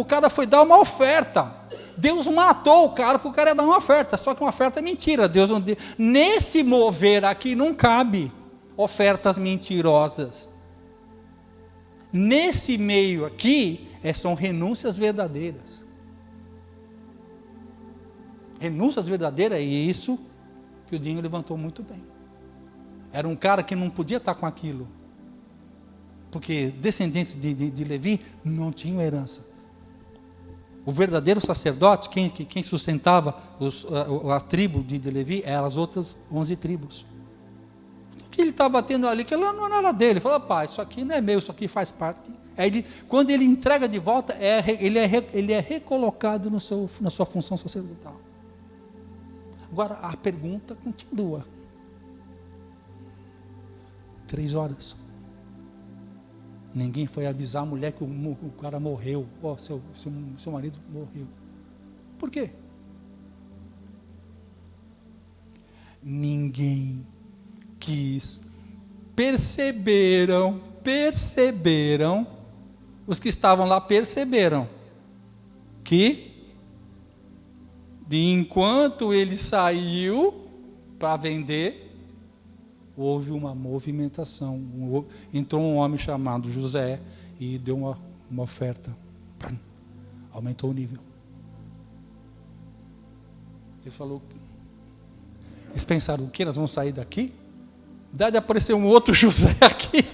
cara foi dar uma oferta. Deus matou o cara porque o cara ia dar uma oferta. Só que uma oferta é mentira. Deus não deu. Nesse mover aqui não cabe ofertas mentirosas. Nesse meio aqui, são renúncias verdadeiras. Renúncias verdadeiras, é isso que o Dinho levantou muito bem. Era um cara que não podia estar com aquilo, porque descendentes de Levi não tinham herança. O verdadeiro sacerdote, quem sustentava a tribo de Levi, eram as outras 11 tribos. O que ele estava tendo ali, que ela não era dele. Ele falou, pai, isso aqui não é meu, isso aqui faz parte. Aí quando ele entrega de volta, ele é recolocado na sua função sacerdotal. Agora, a pergunta continua. 3 horas. Ninguém foi avisar a mulher que o cara morreu. Seu marido morreu. Por quê? Ninguém quis. Perceberam. Os que estavam lá perceberam que enquanto ele saiu para vender, houve uma movimentação. Entrou um homem chamado José e deu uma oferta. Aumentou o nível. Ele falou, eles pensaram, o que? Nós vamos sair daqui? Dá de aparecer um outro José aqui.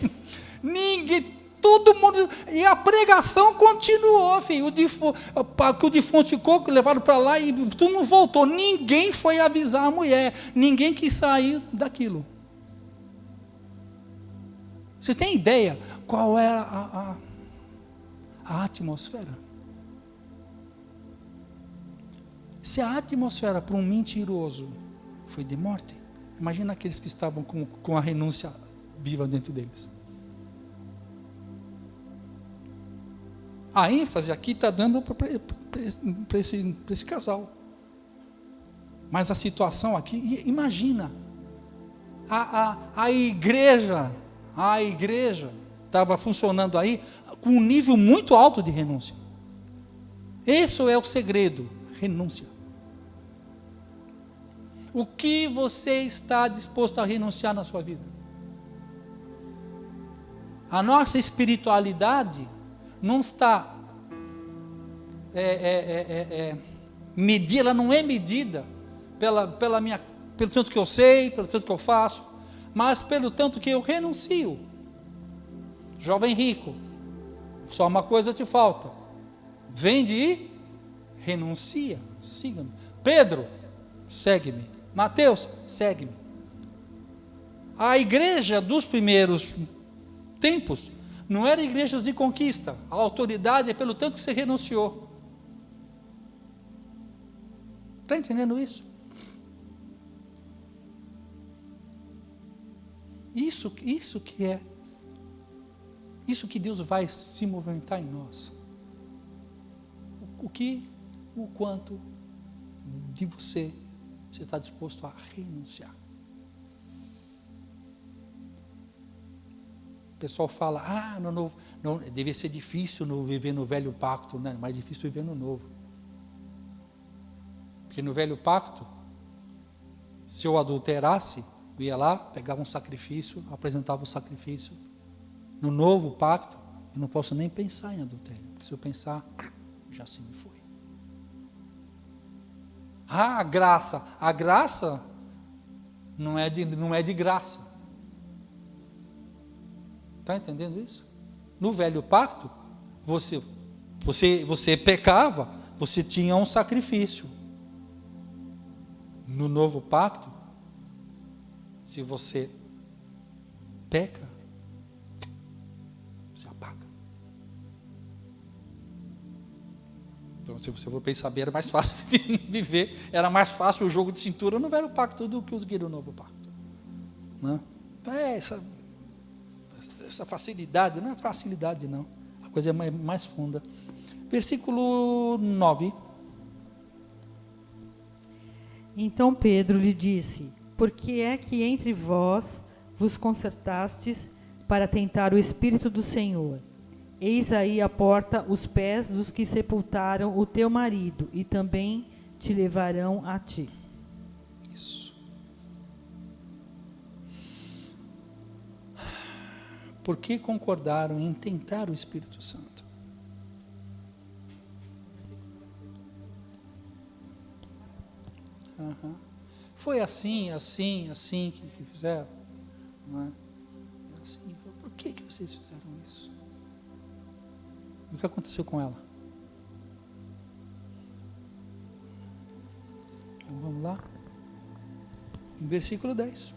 Todo mundo, e a pregação continuou, filho. O defunto ficou, levaram para lá e tudo não voltou. Ninguém foi avisar a mulher, ninguém quis sair daquilo. Vocês têm ideia qual era a atmosfera? Se a atmosfera para um mentiroso foi de morte, Imagina aqueles que estavam com a renúncia viva dentro deles. A ênfase aqui está dando para esse casal. Mas a situação aqui, imagina, a igreja estava funcionando aí com um nível muito alto de renúncia. Esse é o segredo, renúncia. O que você está disposto a renunciar na sua vida? A nossa espiritualidade não está medida, ela não é medida pelo tanto que eu sei, pelo tanto que eu faço, mas pelo tanto que eu renuncio. Jovem rico, só uma coisa te falta: vende e renuncia, siga-me. Pedro, segue-me. Mateus, segue-me. A igreja dos primeiros tempos não era igrejas de conquista. A autoridade é pelo tanto que você renunciou. Está entendendo isso? Isso que Deus vai se movimentar em nós. O quanto de você está disposto a renunciar. O pessoal fala, não, deve ser difícil viver no velho pacto, né? Mais difícil viver no novo. Porque no velho pacto, se eu adulterasse, eu ia lá, pegava um sacrifício, apresentava o sacrifício. No novo pacto, eu não posso nem pensar em adultério, porque se eu pensar, já se me foi. A graça não é de graça. Está entendendo isso? No velho pacto, você pecava, você tinha um sacrifício. No novo pacto, se você peca, você apaga. Então, se você for pensar bem, era mais fácil viver, era mais fácil o jogo de cintura no velho pacto do que no novo pacto. Né? Essa facilidade, não é facilidade não, a coisa é mais funda. Versículo 9. Então Pedro lhe disse: por que é que entre vós vos concertastes para tentar o Espírito do Senhor? Eis aí à porta os pés dos que sepultaram o teu marido, e também te levarão a ti. Isso. Por que concordaram em tentar o Espírito Santo? Foi assim que fizeram? Não é? Assim, por que vocês fizeram isso? O que aconteceu com ela? Então vamos lá. Em versículo 10.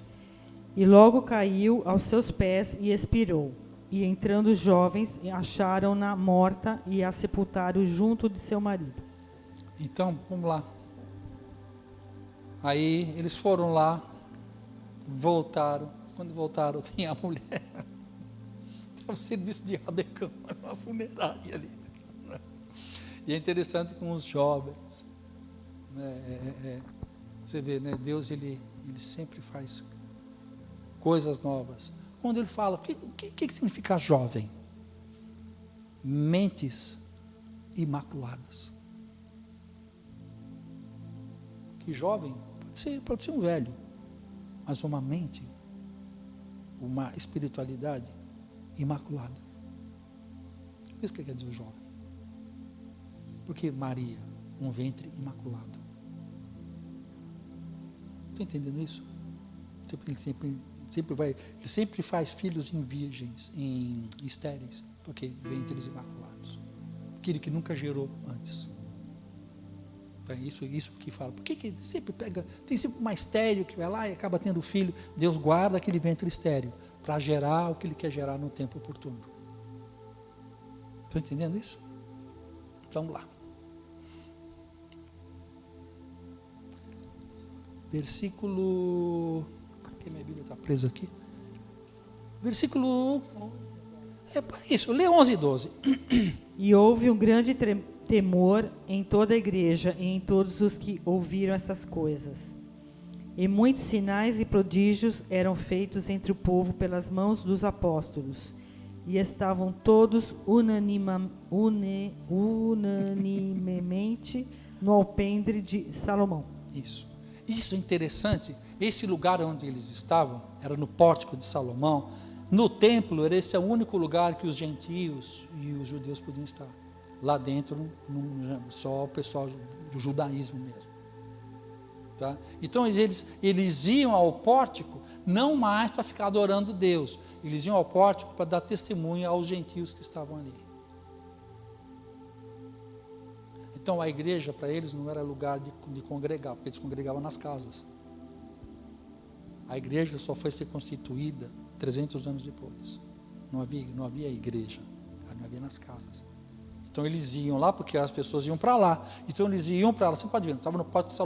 E logo caiu aos seus pés e expirou. E entrando os jovens, acharam-na morta e a sepultaram junto de seu marido. Então, vamos lá. Aí eles foram lá, voltaram. Quando voltaram, tinha a mulher. É um serviço de rabecão, uma funerária ali. E é interessante com os jovens. Você vê, né? Deus ele sempre faz coisas novas. Quando ele fala, o que significa jovem? Mentes imaculadas. Que jovem pode ser um velho, mas uma mente, uma espiritualidade imaculada. Isso que quer dizer o jovem. Porque Maria, um ventre imaculado. Está entendendo isso? Ele sempre faz filhos em virgens, em estéreis, porque ventres imaculados. Aquele que nunca gerou antes. Então, isso que fala. Por que sempre tem sempre uma estéreo que vai lá e acaba tendo filho? Deus guarda aquele ventre estéreo para gerar o que ele quer gerar no tempo oportuno. Estão entendendo isso? Vamos lá. Versículo porque minha Bíblia está presa aqui. Versículo... isso, lê 11 e 12. E houve um grande temor em toda a igreja e em todos os que ouviram essas coisas. E muitos sinais e prodígios eram feitos entre o povo pelas mãos dos apóstolos. E estavam todos unanimemente no alpendre de Salomão. Isso é interessante. Esse lugar onde eles estavam era no pórtico de Salomão. No templo, esse é o único lugar que os gentios e os judeus podiam estar. Lá dentro, só o pessoal do judaísmo mesmo. Tá? Então eles iam ao pórtico não mais para ficar adorando Deus. Eles iam ao pórtico para dar testemunho aos gentios que estavam ali. Então a igreja para eles não era lugar de congregar, porque eles congregavam nas casas. A igreja só foi ser constituída 300 anos depois. Não havia igreja, não havia nas casas. Então eles iam lá porque as pessoas iam para lá. Então eles iam para lá. Você pode ver, estava no Pórtico de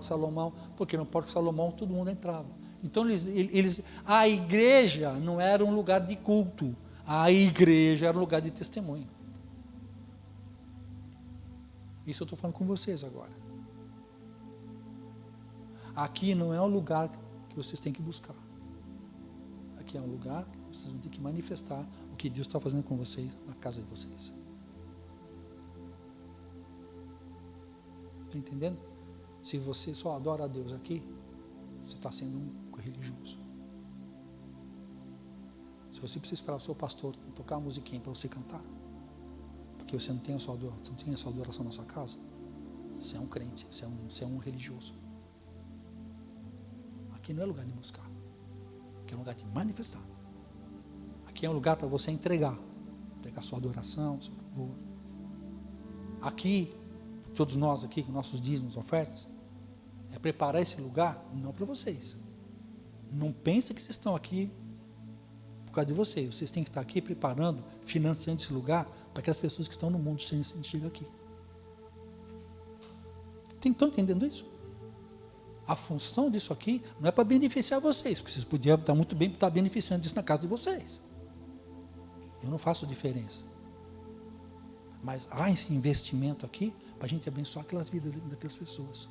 Salomão, porque no Pórtico de Salomão todo mundo entrava. Então a igreja não era um lugar de culto, a igreja era um lugar de testemunho. Isso eu estou falando com vocês agora. Aqui não é um lugar que vocês têm que buscar. Aqui é um lugar que vocês vão ter que manifestar o que Deus está fazendo com vocês na casa de vocês. Está entendendo? Se você só adora a Deus aqui, você está sendo um religioso. Se você precisa esperar o seu pastor tocar uma musiquinha para você cantar, porque você não tem a sua adoração na sua casa, você é um crente, você é um religioso. Aqui não é lugar de buscar, aqui é um lugar de manifestar. Aqui é um lugar para você entregar sua adoração, seu louvor. Aqui, todos nós aqui, com nossos dízimos, ofertas, é preparar esse lugar não para vocês. Não pensa que vocês estão aqui por causa de vocês. Vocês têm que estar aqui preparando, financiando esse lugar para aquelas pessoas que estão no mundo sem chegar aqui. Estão entendendo isso? A função disso aqui não é para beneficiar vocês, porque vocês podiam estar muito bem estar beneficiando disso na casa de vocês. Eu não faço diferença. Mas há esse investimento aqui para a gente abençoar aquelas vidas daquelas pessoas.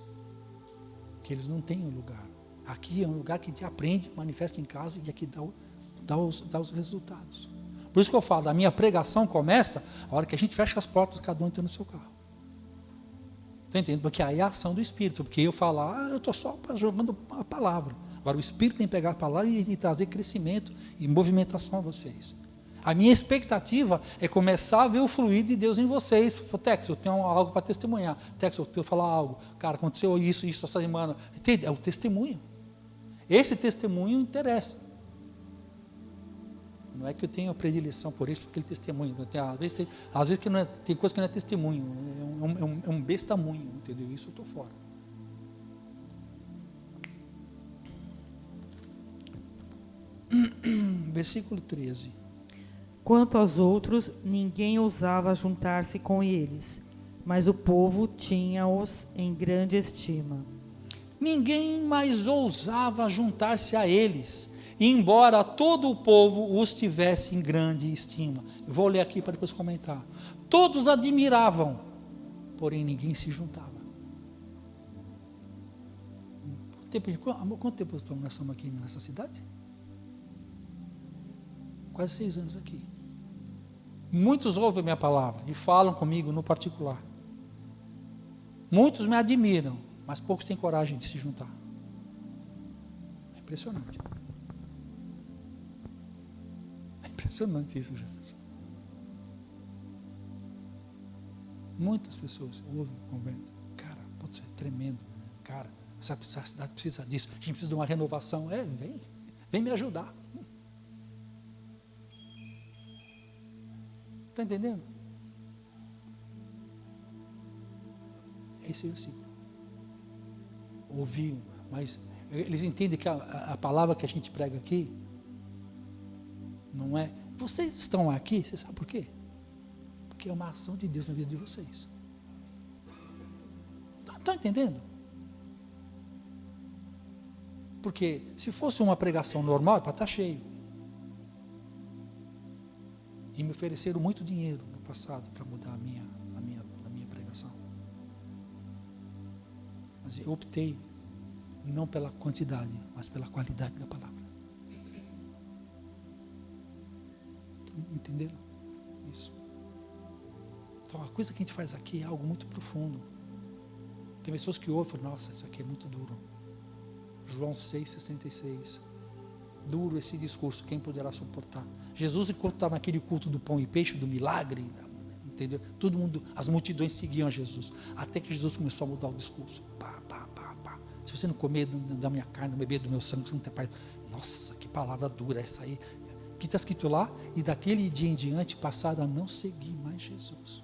Que eles não têm um lugar. Aqui é um lugar que a gente aprende, manifesta em casa e aqui dá os resultados. Por isso que eu falo, a minha pregação começa a hora que a gente fecha as portas, cada um entra no seu carro. Está entendendo? Porque aí é a ação do Espírito. Porque eu falo, eu estou só jogando a palavra. Agora o Espírito tem que pegar a palavra e trazer crescimento e movimentação a vocês. A minha expectativa é começar a ver o fluir de Deus em vocês. Tex, eu tenho algo para testemunhar. Tex, eu preciso falar algo. Cara, aconteceu isso essa semana. Entende? É o testemunho. Esse testemunho interessa. Não é que eu tenho predileção por isso, aquele testemunho. Às vezes que não é, tem coisa que não é testemunho. É um bestamunho, entendeu? Isso eu estou fora. Versículo 13. Quanto aos outros, ninguém ousava juntar-se com eles, mas o povo tinha-os em grande estima. Ninguém mais ousava juntar-se a eles, embora todo o povo os tivesse em grande estima. Eu vou ler aqui para depois comentar. Todos admiravam, porém ninguém se juntava. Quanto tempo nós estamos aqui nessa cidade? Quase 6 anos aqui. Muitos ouvem a minha palavra e falam comigo no particular. Muitos me admiram, mas poucos têm coragem de se juntar. É impressionante. É impressionante isso, Jefferson. Muitas pessoas ouvem, conversam. Cara, pode ser tremendo. Cara, essa cidade precisa disso. A gente precisa de uma renovação. Vem me ajudar. Está entendendo? Esse versículo. Ouviam, mas eles entendem que a palavra que a gente prega aqui não é. Vocês estão aqui, você sabe por quê? Porque é uma ação de Deus na vida de vocês. Estão entendendo? Porque se fosse uma pregação normal, é para estar cheio. E me ofereceram muito dinheiro no passado para mudar a minha pregação. Mas eu optei não pela quantidade, mas pela qualidade da palavra. Entenderam? Isso. Então a coisa que a gente faz aqui é algo muito profundo. Tem pessoas que ouvem e falam, nossa, isso aqui é muito duro. João 6,66. Duro esse discurso, quem poderá suportar? Jesus, enquanto estava naquele culto do pão e peixe, do milagre, entendeu? Todo mundo, as multidões seguiam a Jesus. Até que Jesus começou a mudar o discurso. Pá, pá, pá, pá. Se você não comer da minha carne, não beber do meu sangue, você não tem paz. Nossa, que palavra dura essa aí. O que está escrito lá? E daquele dia em diante passaram a não seguir mais Jesus.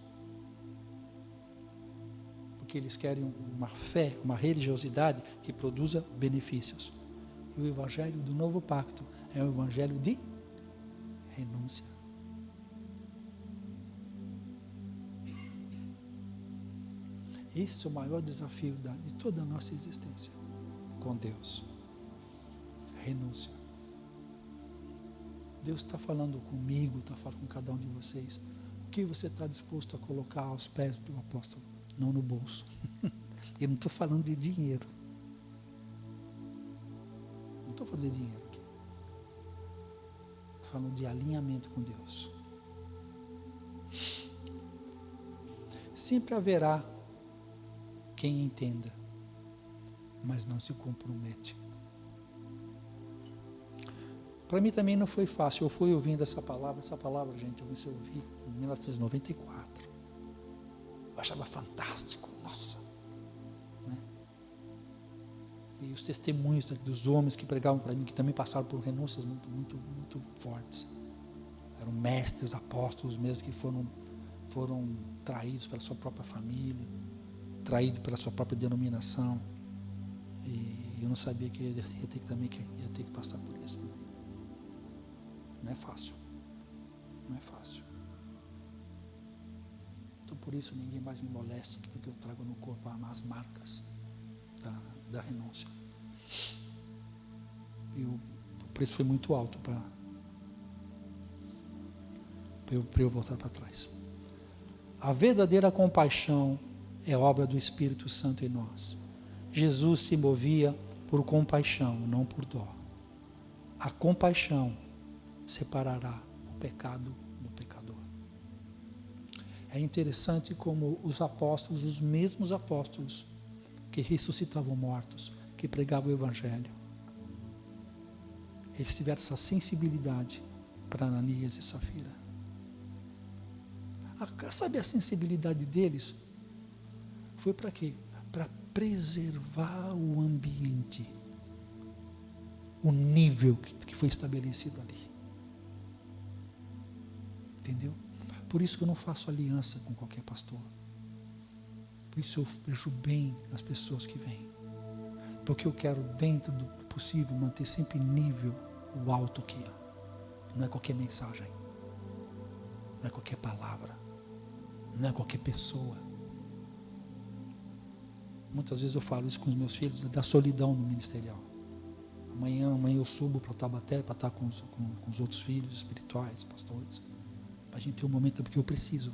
Porque eles querem uma fé, uma religiosidade que produza benefícios. E o evangelho do novo pacto é um evangelho de renúncia. Esse é o maior desafio de toda a nossa existência com Deus. Renúncia. Deus está falando comigo, está falando com cada um de vocês. O que você está disposto a colocar aos pés do apóstolo? Não no bolso. Eu não estou falando de dinheiro. Não estou falando de dinheiro aqui. Estou falando de alinhamento com Deus. Sempre haverá quem entenda, mas não se compromete. Para mim também não foi fácil. Eu fui ouvindo essa palavra, gente, eu comecei a ouvir em 1994. Eu achava fantástico, nossa. Né? E os testemunhos dos homens que pregavam para mim, que também passaram por renúncias muito, muito, muito fortes. Eram mestres, apóstolos mesmo, que foram traídos pela sua própria família, traídos pela sua própria denominação. E eu não sabia que ia ter que passar por isso. Não é fácil. Não é fácil. Então por isso ninguém mais me molesta, porque eu trago no corpo as marcas da renúncia. E o preço foi muito alto para eu voltar para trás. A verdadeira compaixão é obra do Espírito Santo em nós. Jesus se movia por compaixão, não por dó. A compaixão separará o pecado do pecador. É interessante como os apóstolos, os mesmos apóstolos que ressuscitavam mortos, que pregavam o Evangelho, eles tiveram essa sensibilidade para Ananias e Safira. Sabe a sensibilidade deles? Foi para quê? Para preservar o ambiente, o nível que foi estabelecido ali. Entendeu? Por isso que eu não faço aliança com qualquer pastor. Por isso eu vejo bem as pessoas que vêm. Porque eu quero, dentro do possível, manter sempre nível o alto aqui. Não é qualquer mensagem. Não é qualquer palavra. Não é qualquer pessoa. Muitas vezes eu falo isso com os meus filhos, da solidão no ministerial. Amanhã eu subo para Taubaté, para estar com os outros filhos espirituais, pastores. A gente tem um momento, porque eu preciso.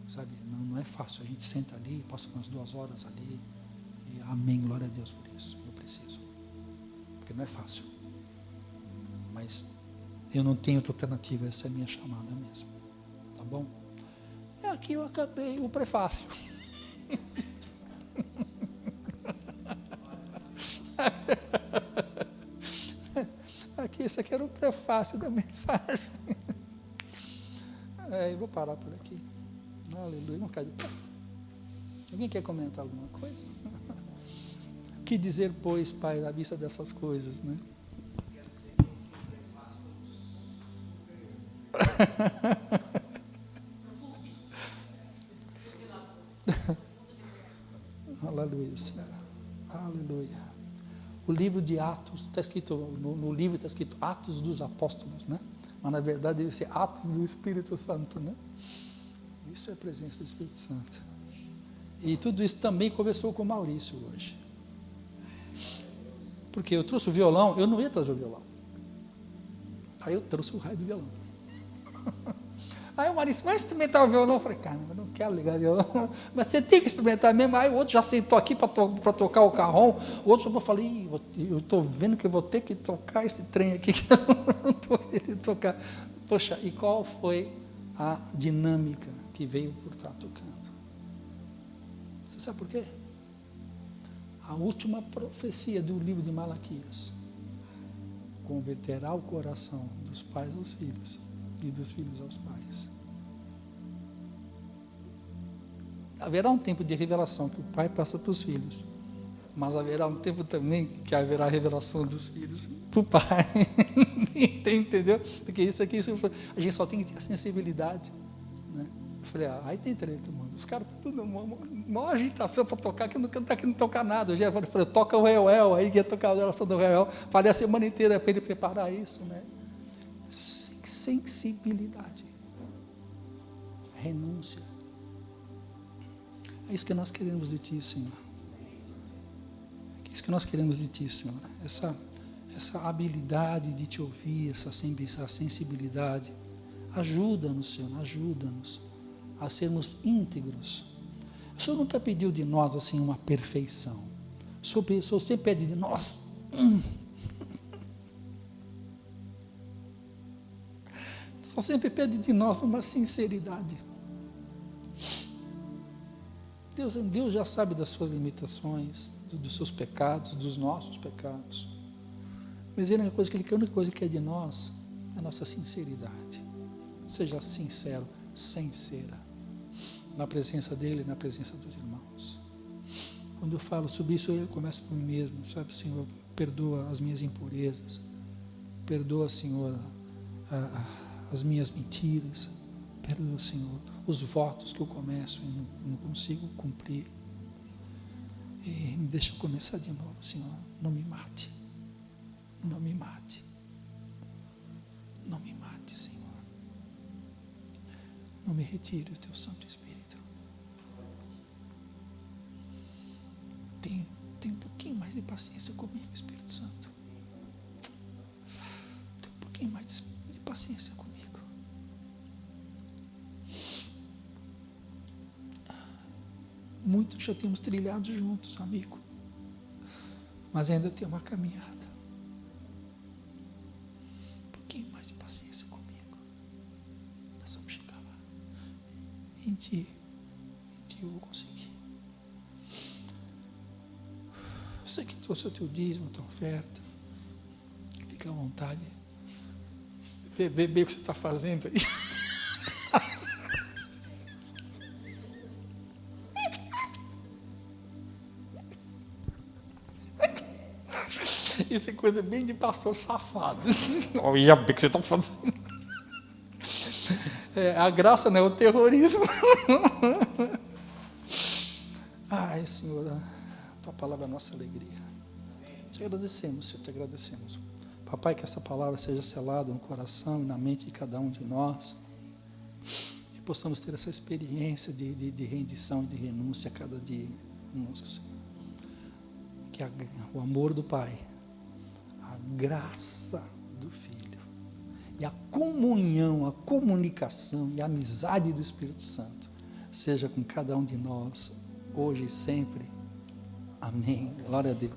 Sabe, não é fácil. A gente senta ali, passa umas 2 horas ali. E amém, glória a Deus por isso. Eu preciso. Porque não é fácil. Mas eu não tenho outra alternativa, essa é a minha chamada mesmo. Tá bom? Aqui eu acabei o prefácio. Esse aqui era o prefácio da mensagem. Eu vou parar por aqui. Aleluia. Vamos ficar de pé. Alguém quer comentar alguma coisa? O que dizer, pois, Pai, à vista dessas coisas, né? Aleluia, Senhor. Aleluia. O livro de Atos, está escrito, no livro está escrito Atos dos Apóstolos, né? Mas na verdade deve ser Atos do Espírito Santo, né? Isso é a presença do Espírito Santo. E tudo isso também começou com Maurício hoje. Porque eu trouxe o violão, eu não ia trazer o violão. Aí eu trouxe o raio do violão. Aí o marido disse, vai experimentar o violão? Eu falei, caramba, eu não quero ligar o violão. Mas você tem que experimentar mesmo. Aí o outro já sentou aqui para tocar o carrom. O outro eu falei, eu estou vendo que eu vou ter que tocar esse trem aqui, que eu não estou querendo tocar. Poxa, e qual foi a dinâmica que veio por estar tocando? Você sabe por quê? A última profecia do livro de Malaquias: converterá o coração dos pais aos filhos e dos filhos aos pais. Haverá um tempo de revelação que o pai passa para os filhos, mas haverá um tempo também que haverá a revelação dos filhos para o pai. Entendeu? Porque isso aqui, a gente só tem que ter a sensibilidade, né? Eu falei, aí tem treta, mano. Os caras estão tudo, maior agitação para tocar, que não está querendo tocar nada. Eu já falei, toca o Reuel, aí que ia tocar a oração do Reuel. Falei a semana inteira para ele preparar isso, né? Sensibilidade, renúncia. É isso que nós queremos de Ti, Senhor. É isso que nós queremos de Ti, Senhor. Essa habilidade de Te ouvir, essa sensibilidade. Ajuda-nos, Senhor, ajuda-nos a sermos íntegros. O Senhor nunca pediu de nós assim uma perfeição. O Senhor sempre pede de nós. O Senhor sempre pede de nós uma sinceridade. Deus já sabe das suas limitações, dos seus pecados, dos nossos pecados. Mas a única coisa que Ele quer de nós é a nossa sinceridade. Seja sincero, sincera, na presença dEle, na presença dos irmãos. Quando eu falo sobre isso, eu começo por mim mesmo, sabe, Senhor, perdoa as minhas impurezas, perdoa, Senhor, as minhas mentiras, perdoa, Senhor, os votos que eu começo e não consigo cumprir. E me deixa começar de novo, Senhor. Não me mate. Não me mate. Não me mate, Senhor. Não me retire o Teu Santo Espírito. Tem um pouquinho mais de paciência comigo, Espírito Santo. Tem um pouquinho mais de paciência comigo. Muitos já temos trilhado juntos, amigo. Mas ainda tem uma caminhada. Um pouquinho mais de paciência comigo. Nós vamos chegar lá. Em Ti eu vou conseguir. Você que trouxe o teu dízimo, a tua oferta, fica à vontade. Vê o que você está fazendo aí. Isso é coisa bem de pastor safado. Olha bem o que você está fazendo. A graça não é o terrorismo. Ai, Senhor, a Tua palavra é a nossa alegria. Te agradecemos, Senhor, te agradecemos. Papai, que essa palavra seja selada no coração e na mente de cada um de nós. Que possamos ter essa experiência de rendição e de renúncia a cada dia conosco, Senhor. Que o amor do Pai, a graça do Filho e a comunhão, a comunicação e a amizade do Espírito Santo seja com cada um de nós, hoje e sempre. Amém. Glória a Deus.